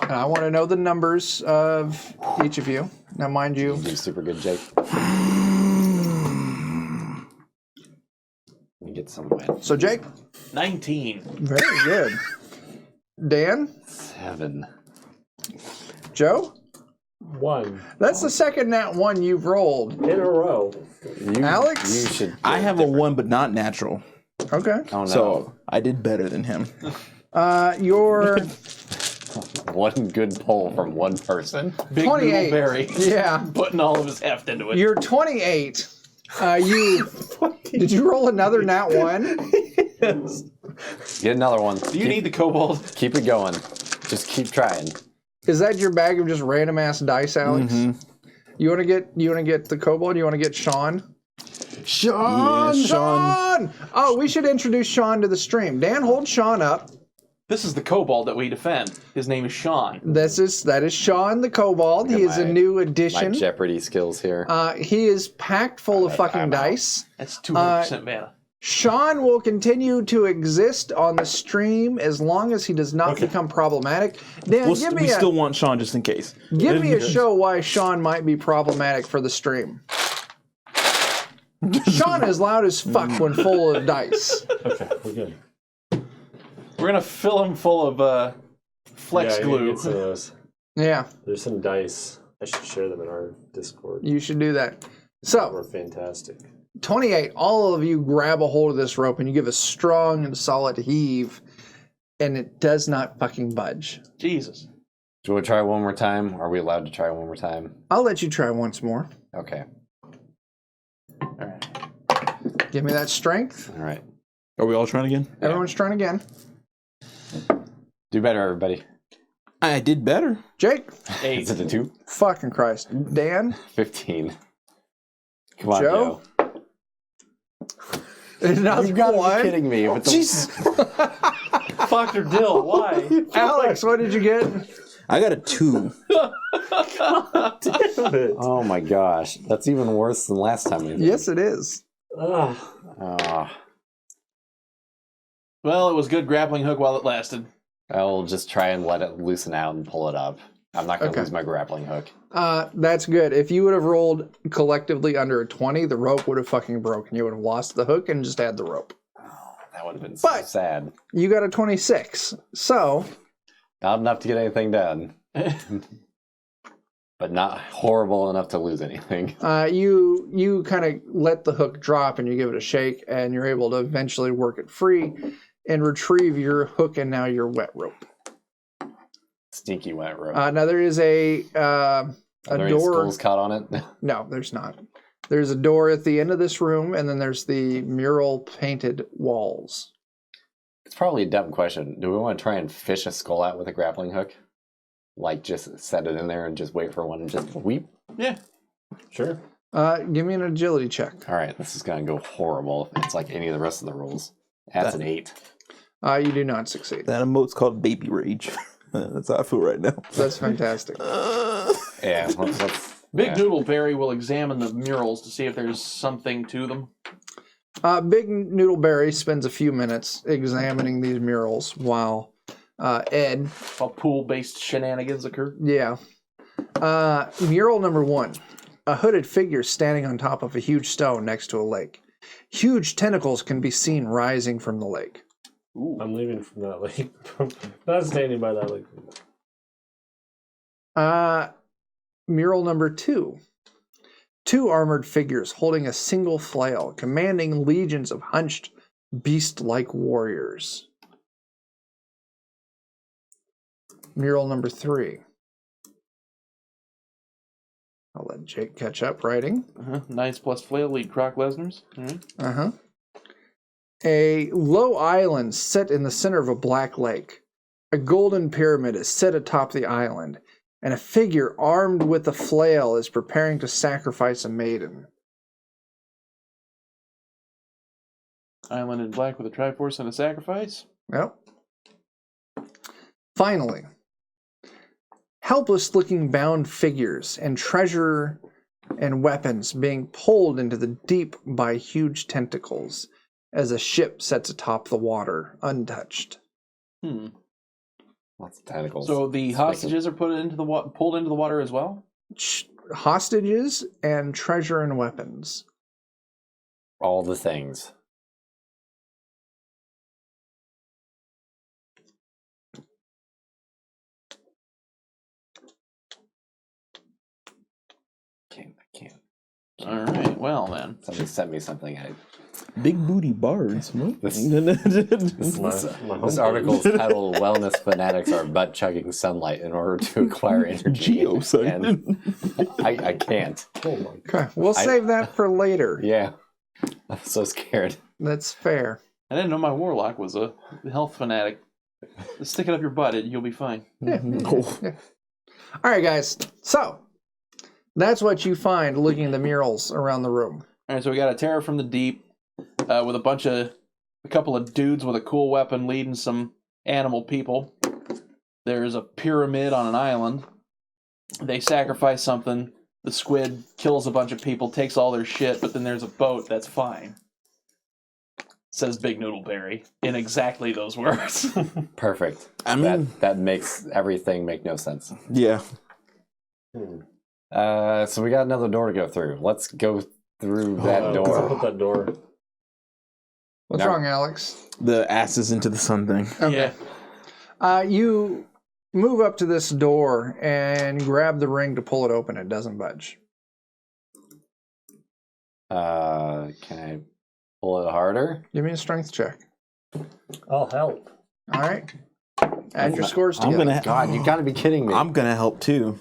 And I want to know the numbers of each of you. Now, mind you, You do super good, Jake. Let me get some win. so Jake, 19. very good. Dan, 7. Joe, 1 that's the second nat one you've rolled. in a row. Alex? You should. I have a 1, but not natural. Okay. Oh no. So I did better than him. You're One good pull from one person. Big 28. Noodle Berry Yeah. putting all of his heft into it. You're 28. Did you roll another nat one? Get another one. Do you need the kobold? Keep it going. Just keep trying. Is that your bag of just random ass dice, Alex? You want to get the kobold? You want to get Sean? Sean, Yeah, Sean. Oh, we should introduce Sean to the stream. Dan, hold Sean up. This is the kobold that we defend. His name is Sean. That is Sean the kobold. He is a new My addition. Jeopardy skills here. He is packed full of fucking I'm out. dice. That's 200% mana. Sean will continue to exist on the stream as long as he does not become problematic. Dan, We still want Sean just in case. give me a show why Sean might be problematic for the stream. Sean is loud as fuck when full of dice. Okay, we're good. We're going to fill him full of flex Yeah, I need to glue. get some of those. Yeah, There's some dice. I should share them in our Discord. you should do that. So, We're fantastic. 28, all of you grab a hold of this rope and you give a strong and solid heave, and it does not fucking budge. Jesus. Do we try one more time? Are we allowed to try one more time? I'll let you try once more. Okay. All right. Give me that strength. All right. Are we all trying again? Everyone's trying again. Do better, everybody. I did better. Jake, 8. Is it a 2? fucking Christ. Dan, 15. Come on, Joe? Joe. another You gotta one. be kidding me. With the... Jesus. Fucked or dill, why? Alex, what did you get? I got a 2. Damn it. Oh my gosh. That's even worse than last time we did. Yes, it is. Ah, Well, it was good grappling hook while it lasted. I'll just try and let it loosen out and pull it up. I'm not going to Okay. lose my grappling hook. That's good. If you would have rolled collectively under a 20, the rope would have fucking broken. You would have lost the hook and just had the rope. That would have been so But- sad. You got a 26. So, Not enough to get anything done. But not horrible enough to lose anything. you kind of let the hook drop and you give it a shake, and you're able to eventually work it free and retrieve your hook and now your wet rope. Sneaky wet rope. Now there is a Are there any door. skulls caught on it? No, there's not. There's a door at the end of this room, and then there's the mural painted walls. It's probably a dumb question. Do we want to try and fish a skull out with a grappling hook? Like, just set it in there and just wait for one and just weep? Yeah. sure. Give me an agility check. All right, this is going to go horrible. It's like any of the rest of the rules. That's an 8. You do not succeed. That emote's called baby rage. That's how I feel right now. That's fantastic. Yeah, let's Big yeah. Noodle Berry will examine the murals to see if there's something to them. Big Noodleberry spends a few minutes examining these murals while Ed, While pool-based shenanigans occur. yeah. Mural number 1. A hooded figure standing on top of a huge stone next to a lake. Huge tentacles can be seen rising from the lake. Ooh. I'm leaving from that lake. Not standing by that lake. Mural number 2. 2 armored figures holding a single flail, commanding legions of hunched, beast-like warriors. Mural number 3. I'll let Jake catch up writing. Knights plus flail lead Croc Lesnar's. Uh-huh. A low island set in the center of a black lake. A golden pyramid is set atop the island, and a figure armed with a flail is preparing to sacrifice a maiden. Island in black with a Triforce and a sacrifice. Yep. Finally, helpless-looking bound figures and treasure and weapons being pulled into the deep by huge tentacles as a ship sets atop the water, untouched. Lots of tentacles. So the hostages are pulled into the water as well? Hostages and treasure and weapons. All the things. I can't. All right, well then. Somebody sent me something. Big booty bards. What? This My article's titled "Wellness Fanatics Are Butt Chugging Sunlight in Order to Acquire Energy." Geoscience. And I can't. Oh my Okay, we'll save that for later. Yeah, I'm so scared. That's fair. I didn't know my warlock was a health fanatic. Just stick it up your butt, you'll be fine. Oh. All right, guys. So that's what you find looking at the murals around the room. All right, so we got a terror from the deep with a couple of dudes with a cool weapon leading some animal people. There's a pyramid on an island. They sacrifice something. The squid kills a bunch of people, takes all their shit, but then there's a boat that's fine. Says Big Noodleberry in exactly those words. Perfect. I mean, that makes everything make no sense. yeah. So we got another door to go through. Let's go through that What's up door. with that door? What's No. wrong, Alex? The asses into the sun thing. Okay. You move up to this door and grab the ring to pull it open. It doesn't budge. Can I pull it harder? Give me a strength check. I'll help. All right. Add your scores I'm together. gonna. God, you gotta be kidding me. I'm gonna help too.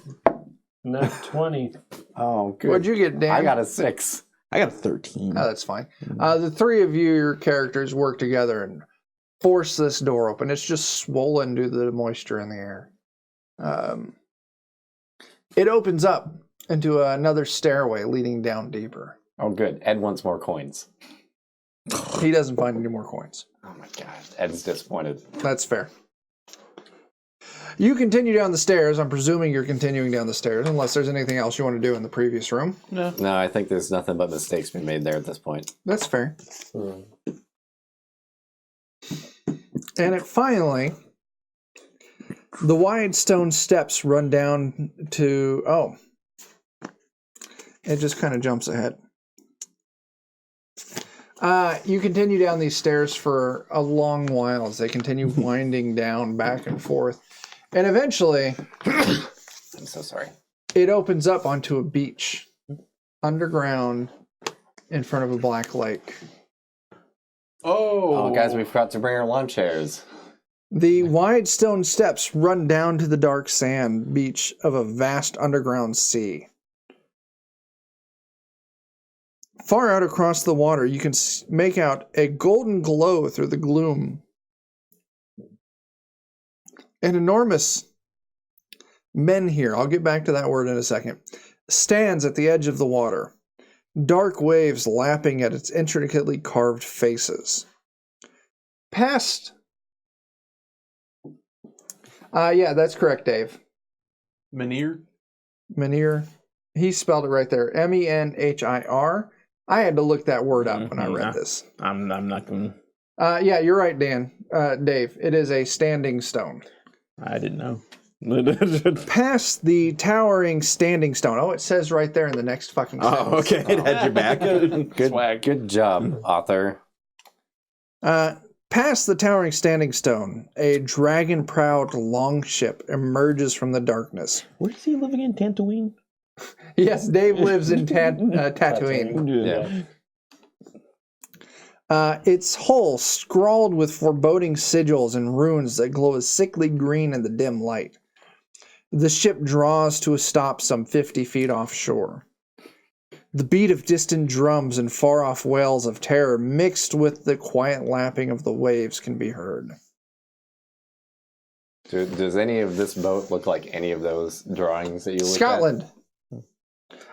Nat 20. Oh, good. What'd you get, Dan? I got a 6. I got a 13. Oh, that's fine. The three of you, your characters, work together and force this door open. It's just swollen due to the moisture in the air. It opens up into another stairway leading down deeper. Oh, good. Ed wants more coins. He doesn't find any more coins. Oh my God, Ed's disappointed. That's fair. You continue down the stairs. I'm presuming you're continuing down the stairs, unless there's anything else you want to do in the previous room. No. No, I think there's nothing but mistakes being made there at this point. That's fair. Hmm. And it finally, the wide stone steps run down to, it just kind of jumps ahead. You continue down these stairs for a long while as they continue winding down back and forth. And eventually, I'm so sorry. it opens up onto a beach underground in front of a black lake. Oh, guys, we forgot to bring our lawn chairs. The wide stone steps run down to the dark sand beach of a vast underground sea. Far out across the water, you can make out a golden glow through the gloom. An enormous menhir, I'll get back to that word in a second, stands at the edge of the water, dark waves lapping at its intricately carved faces. Past... yeah, that's correct, Dave. Menhir? Menhir. He spelled it right there. Menhir. I had to look that word up when I read this. I'm not gonna. Yeah, you're right, Dan. Dave, it is a standing stone. I didn't know. Past the towering standing stone. Oh, it says right there in the next fucking sentence. Oh, okay. It had your back. Good job, author. Past the towering standing stone, a dragon-prowed longship emerges from the darkness. Where is he living in Tatooine? Yes, Dave lives in Tatooine. Yeah. Its hull scrawled with foreboding sigils and runes that glow a sickly green in the dim light. The ship draws to a stop some 50 feet offshore. The beat of distant drums and far-off wails of terror mixed with the quiet lapping of the waves can be heard. Does any of this boat look like any of those drawings that you looked Scotland.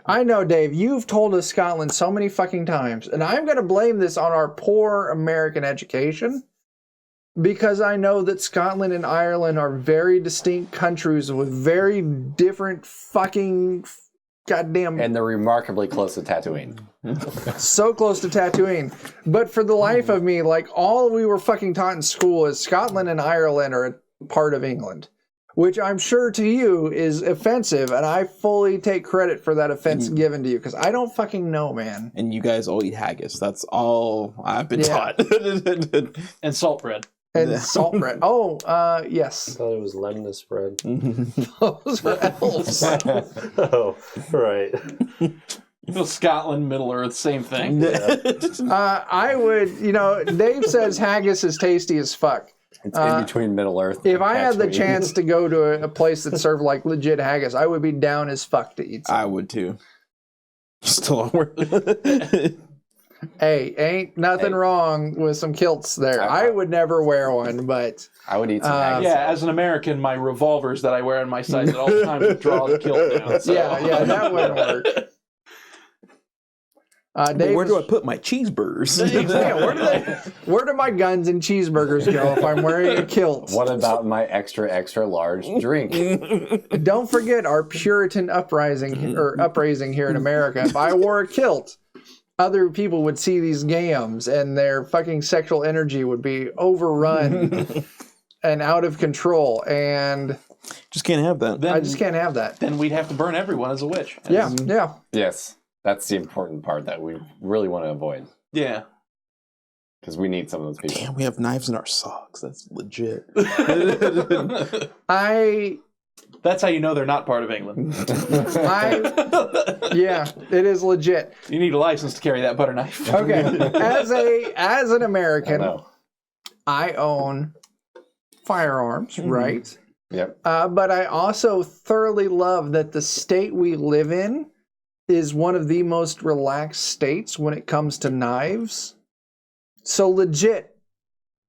I know, Dave, you've told us Scotland so many fucking times, and I'm going to blame this on our poor American education, because I know that Scotland and Ireland are very distinct countries with very different fucking goddamn... And they're remarkably close to Tatooine. So close to Tatooine. But for the life of me, like, all we were fucking taught in school is Scotland and Ireland are a part of England. Which I'm sure to you is offensive, and I fully take credit for that offense given to you, because I don't fucking know, man. And you guys all eat haggis. That's all I've been taught. And salt bread. And salt bread. Oh, yes. I thought it was lemon bread. Those are elves. Oh, right. Scotland, Middle Earth, same thing. I would, Dave says haggis is tasty as fuck. It's in between Middle Earth. If I had the chance to go to a place that served like legit haggis, I would be down as fuck to eat some. I would too. Still work. Hey, ain't nothing wrong with some kilts there. I would never wear one, but I would eat some haggis. Yeah, as an American, my revolvers that I wear on my sides at all times would draw the kilt down. So. yeah, that wouldn't work. Dave, where do I put my cheeseburgers? where do my guns and cheeseburgers go if I'm wearing a kilt? What about my extra, extra large drink? Don't forget our Puritan upraising here in America. If I wore a kilt, other people would see these gams and their fucking sexual energy would be overrun and out of control. And just can't have that. I just can't have that. Then we'd have to burn everyone as a witch. Yeah. Yes, that's the important part that we really want to avoid. Yeah. Because we need some of those people. Damn, we have knives in our socks. That's legit. That's how you know they're not part of England. Yeah, it is legit. You need a license to carry that butter knife. Okay, as an American, I own firearms, right? Yep. But I also thoroughly love that the state we live in is one of the most relaxed states when it comes to knives. So legit,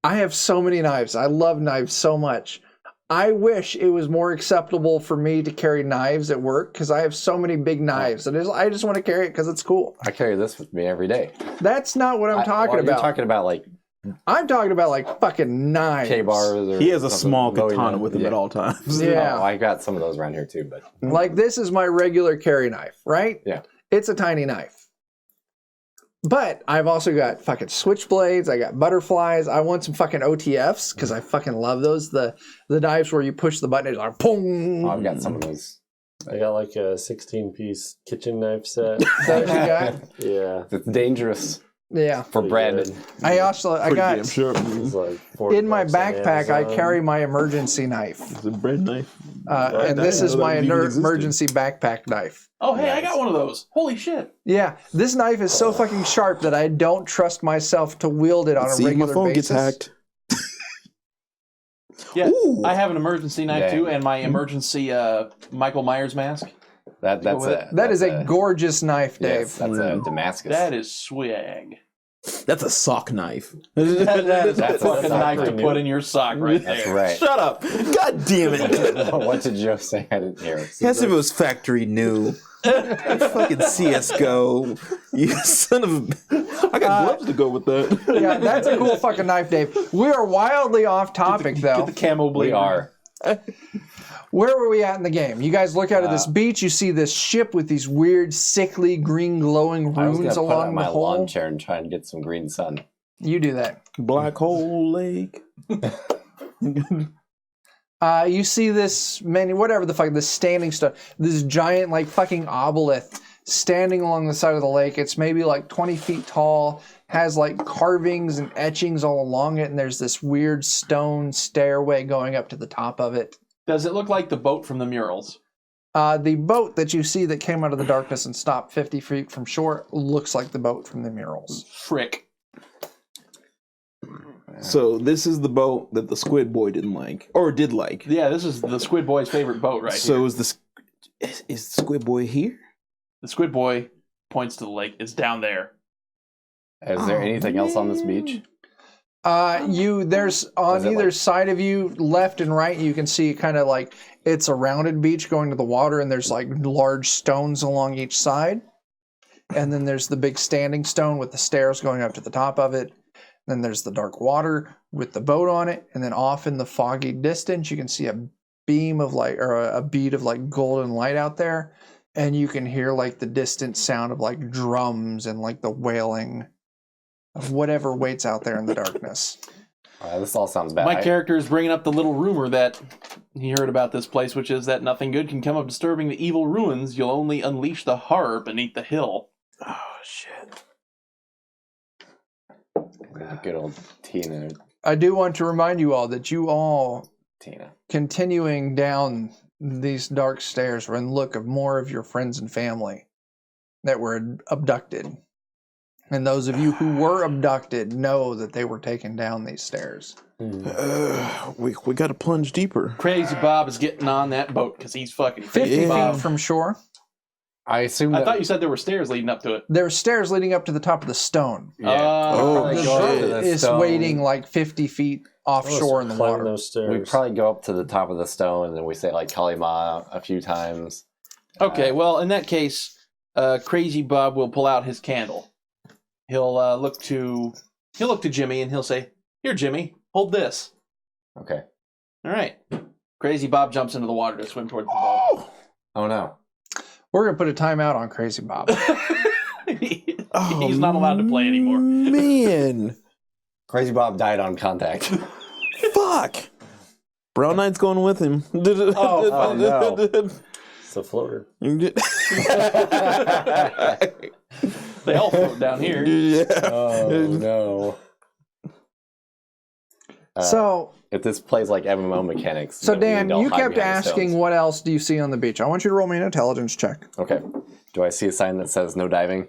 I have so many knives. I love knives so much. I wish it was more acceptable for me to carry knives at work because I have so many big knives. And I just want to carry it because it's cool. I carry this with me every day. That's not what I'm talking about. You're talking about like... I'm talking about like fucking knives. K-bars. He has a small katana with him at all times. Yeah. Oh, I got some of those around here too. But like this is my regular carry knife, right? Yeah. It's a tiny knife. But I've also got fucking switchblades. I got butterflies. I want some fucking OTFs because I fucking love those. The knives where you push the button, it's like boom. Oh, I've got some of those. I got like a 16-piece kitchen knife set. Is that what you got? Yeah. It's dangerous Yeah. for bread. I got It's like in my $40 on backpack. I Amazon. carry my emergency knife, It's a bread knife. and this is my emergency backpack knife. Oh, hey, I got one of those. Holy shit. Yeah, this knife is so fucking sharp that I don't trust myself to wield it on a regular my phone basis. gets hacked. Yeah, Ooh. I have an emergency knife too, and my emergency Michael Myers mask. That is a gorgeous knife, Dave. Yes, that's a Damascus. That is swag. That's a sock knife. That is a That's a fucking sock knife to ring. put in your sock right there. That's right. Shut up. God damn it. What did Joe say? I didn't hear. Yes, if it was factory new. Fucking CSGO. You son of a... I got gloves to go with that. Yeah, that's a cool fucking knife, Dave. We are wildly off topic, though. Get the camo bleeder. We are. Where were we at in the game? You guys look out at this beach. You see this ship with these weird, sickly, green, glowing I was runes gonna put out along the my lawn hull. chair and try and get some green sun. You do that. Black hole lake. You see this whatever the fuck, this standing stuff, this giant like fucking obelisk standing along the side of the lake. It's maybe like 20 feet tall, has like carvings and etchings all along it, and there's this weird stone stairway going up to the top of it. Does it look like the boat from the murals? The boat that you see that came out of the darkness and stopped 50 feet from shore looks like the boat from the murals. Frick. So this is the boat that the Squid Boy didn't like, or did like. Yeah, this is the Squid Boy's favorite boat right So here. is the Squid Boy here? The Squid Boy points to the lake. It's down there. Is there anything else on this beach? There's on Is it either like- side of you, left and right, you can see kind of like it's a rounded beach going to the water, and there's like large stones along each side. And then there's the big standing stone with the stairs going up to the top of it. Then there's the dark water with the boat on it, and then off in the foggy distance, you can see a beam of light or a bead of like golden light out there, and you can hear like the distant sound of like drums and like the wailing of whatever waits out there in the darkness. This all sounds bad. My character is bringing up the little rumor that he heard about this place, which is that nothing good can come of disturbing the evil ruins. You'll only unleash the horror beneath the hill. Oh shit! Good old Tina. I do want to remind you all that you all Tina. continuing down these dark stairs were in look of more of your friends and family that were abducted. And those of you who were abducted know that they were taken down these stairs. We got to plunge deeper. Crazy Bob is getting on that boat because he's fucking 50 crazy Bob. feet from shore. I assume I that thought you said there were stairs leading up to it. There are stairs leading up to the top of the stone. Oh, The go up to boat the is stone. waiting like 50 feet offshore in the Climb water. those stairs. we probably go up to the top of the stone and then we say like Kalima a few times. Okay, well, in that case, Crazy Bob will pull out his candle. He'll look to Jimmy and he'll say, "Here, Jimmy, hold this." Okay. All right. Crazy Bob jumps into the water to swim towards the boat. Oh no. We're going to put a timeout on Crazy Bob. He's not allowed to play anymore. Man, Crazy Bob died on contact. fuck. Brown Knight's going with him. Oh, no. It's a floater. They all float down here. Yeah. Oh no. So If this plays like MMO mechanics. So then we Dan, don't you hide kept behind the asking stones. what else do you see on the beach. I want you to roll me an intelligence check. Okay. Do I see a sign that says no diving?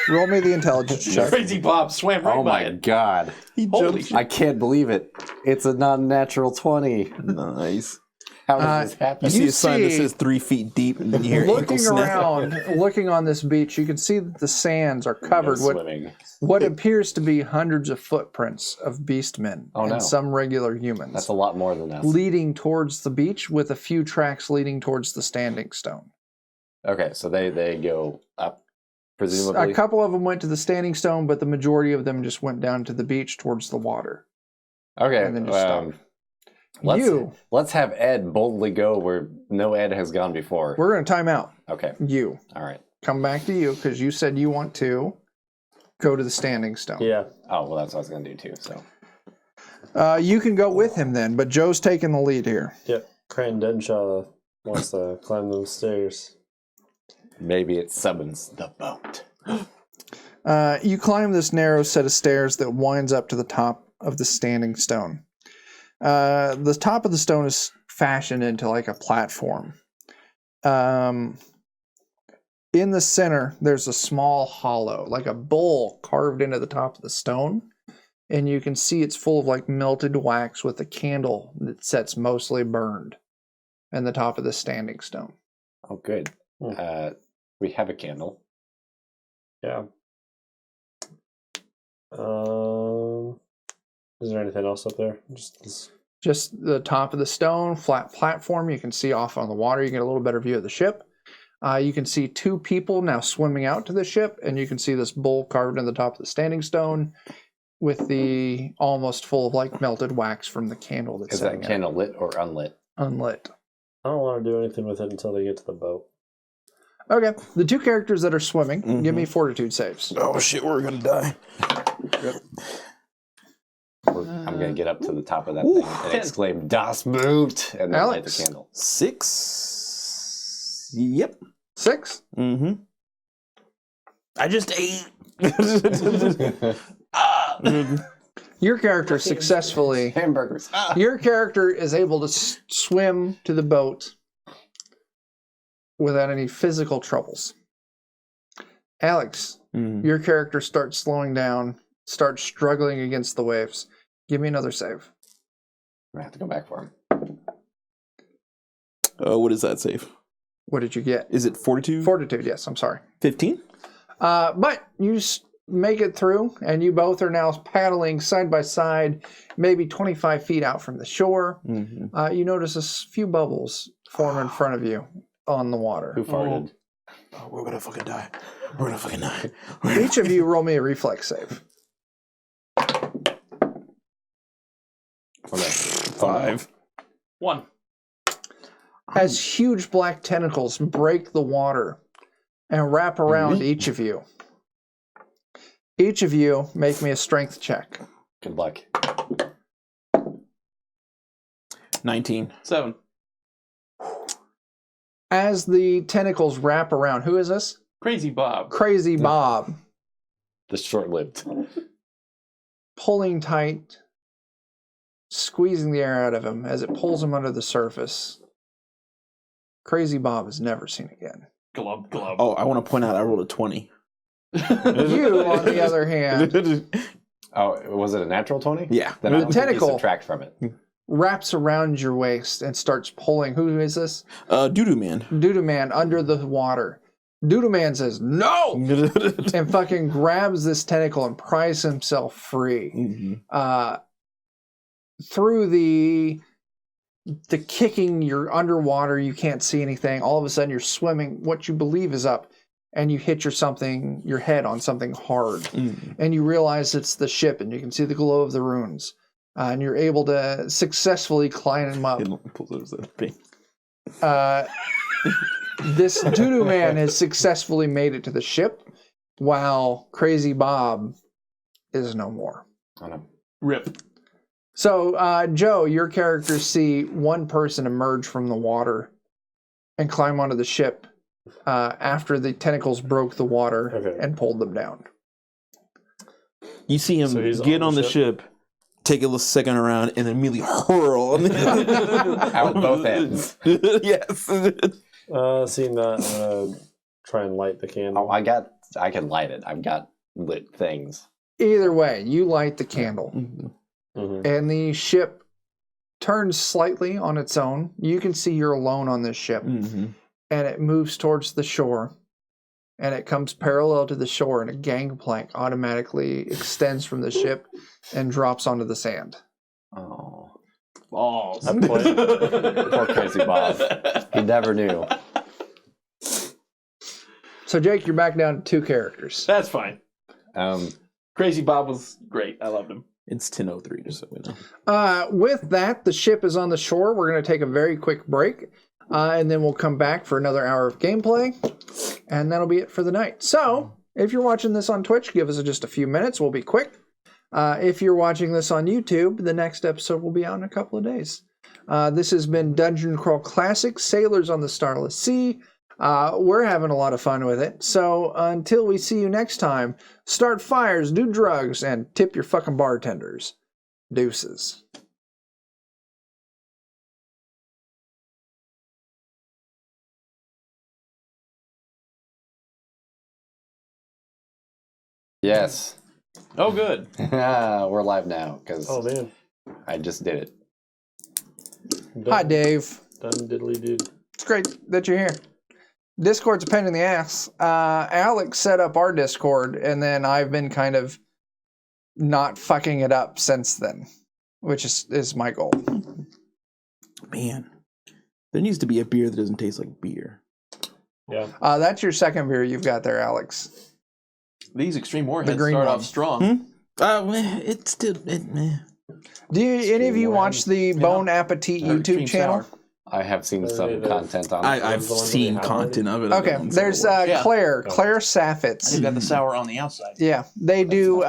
Roll me the intelligence check. Crazy Bob swam right Oh by my it. god. He Holy jumps. shit. I can't believe it. It's a non-natural 20. Nice. How does this happen? You see You a sign that see- says 3 feet deep, and then you hear ankle Looking snap. around, looking on this beach, you can see that the sands are covered No with swimming. what appears to be hundreds of footprints of beastmen Oh, and no. some regular humans That's a lot more than us. leading towards the beach with a few tracks leading towards the standing stone. Okay, so they go up, presumably. A couple of them went to the standing stone, but the majority of them just went down to the beach towards the water. Okay, and then just stop. let's let's have Ed boldly go where no Ed has gone before. We're going to time out. Okay, You. all right. Come back to you because you said you want to go to the standing stone. Yeah. Oh well, that's what I was gonna do too. So You can go with him then, but Joe's taking the lead here. Yep. Cran Denshaw wants to climb those stairs. maybe it summons the boat. You climb this narrow set of stairs that winds up to the top of the standing stone. The top of the stone is fashioned into like a platform. In the center, there's a small hollow, like a bowl carved into the top of the stone. And you can see it's full of like melted wax with a candle that sets mostly burned in the top of the standing stone. Oh, good. We have a candle. Yeah. Is there anything else up there? Just this. Just the top of the stone, flat platform. You can see off on the water. You get a little better view of the ship. You can see two people now swimming out to the ship, and you can see this bull carved in the top of the standing stone. with the almost full of like melted wax from the candle that's Is sitting that candle lit or unlit? unlit. I don't want to do anything with it until they get to the boat. Okay, the two characters that are swimming, give me fortitude saves. Oh shit, we're gonna die. I'm going to get up to the top of that thing and exclaim, Das Boot! And then light the Alex. candle. 6. Yep. 6. Mm-hmm. I just ate. Your character successfully. Hamburgers. Ah! Your character is able to swim to the boat without any physical troubles. Alex, your character starts slowing down, starts struggling against the waves. Give me another save. I'm going to have to go back for him. What does that save? What did you get? Is it fortitude? Fortitude, yes, I'm sorry. 15? But you make it through, and you both are now paddling side by side, maybe 25 feet out from the shore. You notice a few bubbles form in front of you on the water. Who farted? Oh, we're gonna fucking die. We're gonna fucking die. Each of you roll me a reflex save. Okay. 5. 1. As huge black tentacles break the water and wrap around each of you. Each of you make me a strength check. Good luck. 19. 7. As the tentacles wrap around, who is this? Crazy Bob. Crazy Bob. Just short-lived. Pulling tight, squeezing the air out of him as it pulls him under the surface. Crazy Bob is never seen again. Glub, glub. Oh, I want to point out I rolled a 20. You, on the other hand, Oh, was it a natural 20? Yeah. Then I The don't think you tentacle. subtract from it. wraps around your waist and starts pulling. Who is this? Doodoo Man. Doodoo Man under the water. Doodoo Man says, no! And fucking grabs this tentacle and pries himself free. Through the kicking, you're underwater, you can't see anything. All of a sudden, you're swimming, what you believe is up, and you hit your head on something hard. And you realize it's the ship, and you can see the glow of the runes. And you're able to successfully climb him up. This Doodoo Man has successfully made it to the ship, while Crazy Bob is no more. Oh, no. Rip. So, Joe, your characters see one person emerge from the water and climb onto the ship after the tentacles broke the water and pulled them down. You see him get on the ship, take a little second around, and then immediately hurl Out both ends. Yes. Seeing that, try and light the candle. Oh, I can light it. I've got lit things. Either way, you light the candle. Mm-hmm. And the ship turns slightly on its own. You can see you're alone on this ship. And it moves towards the shore. And it comes parallel to the shore, and a gangplank automatically extends from the ship and drops onto the sand. Oh. Balls. Poor Crazy Bob. He never knew. So, Jake, you're back down to 2 characters. That's fine. Crazy Bob was great. I loved him. It's 10:03, just so we know. With that, the ship is on the shore. We're going to take a very quick break, and then we'll come back for another hour of gameplay, and that'll be it for the night. So, if you're watching this on Twitch, give us just a few minutes. We'll be quick. If you're watching this on YouTube, the next episode will be out in a couple of days. This has been Dungeon Crawl Classic, Sailors on the Starless Sea. We're having a lot of fun with it. So until we see you next time, start fires, do drugs, and tip your fucking bartenders. Deuces. Yes. Oh, good. We're live now because Oh man, I just did it. Hi, Dave. Done diddly dude. It's great that you're here. Discord's a pain in the ass. Alex set up our Discord, and then I've been kind of not fucking it up since then, which is my goal. Man, there needs to be a beer that doesn't taste like beer. Yeah. That's your second beer you've got there, Alex. These extreme warheads green start one. off strong. It's still meh. Do any of you watch the Bon Appetit Or YouTube cream channel? sour. I have seen some content on it. I've seen content of it. Okay, there's Claire Saffitz. They've got the sour on the outside. Yeah, they do.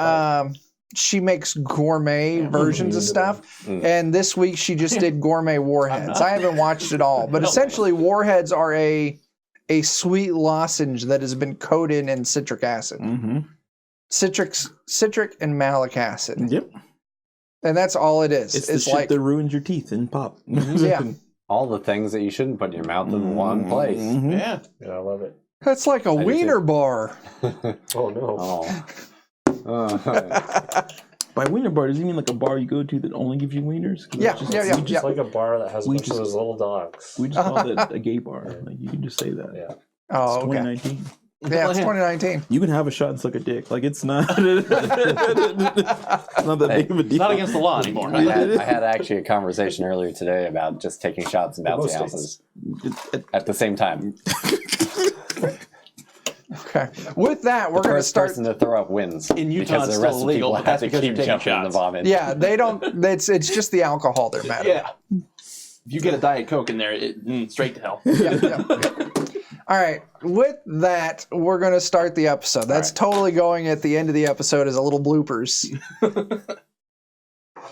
She makes gourmet versions of stuff, and this week she just did gourmet warheads. I haven't watched it all, but essentially warheads are a sweet lozenge that has been coated in citric acid, citric and malic acid. Yep. And that's all it is. It's the shit that ruins your teeth and pop. Yeah. All the things that you shouldn't put in your mouth in one place. Yeah. Yeah, I love it. That's like a wiener bar. Oh no. Oh. By wiener bar, does he mean like a bar you go to that only gives you wieners? 'Cause Yeah, it's just- yeah, we yeah, just- yeah. It's like a bar that has a We bunch just- of those little dogs. We just call it a gay bar. Like you can just say that. Yeah. Oh, It's okay. 2019. Yeah, it's 2019. You can have a shot and suck a dick. Like it's not, it's not that big of a deal. It's not against the law anymore. I had actually a conversation earlier today about just taking shots in bouncy most houses at the same time. Okay. With that, we're The going to first start. person to throw up wins. In Utah, because it's the rest still of the illegal, people but that's have to because you're keep taking jumping in the shots. vomit. Yeah, they don't. It's just the alcohol that matters. Yeah. If you get a Diet Coke in there, straight to hell. Yeah. All right. With that, we're going to start the episode. That's totally going at the end of the episode as a little bloopers.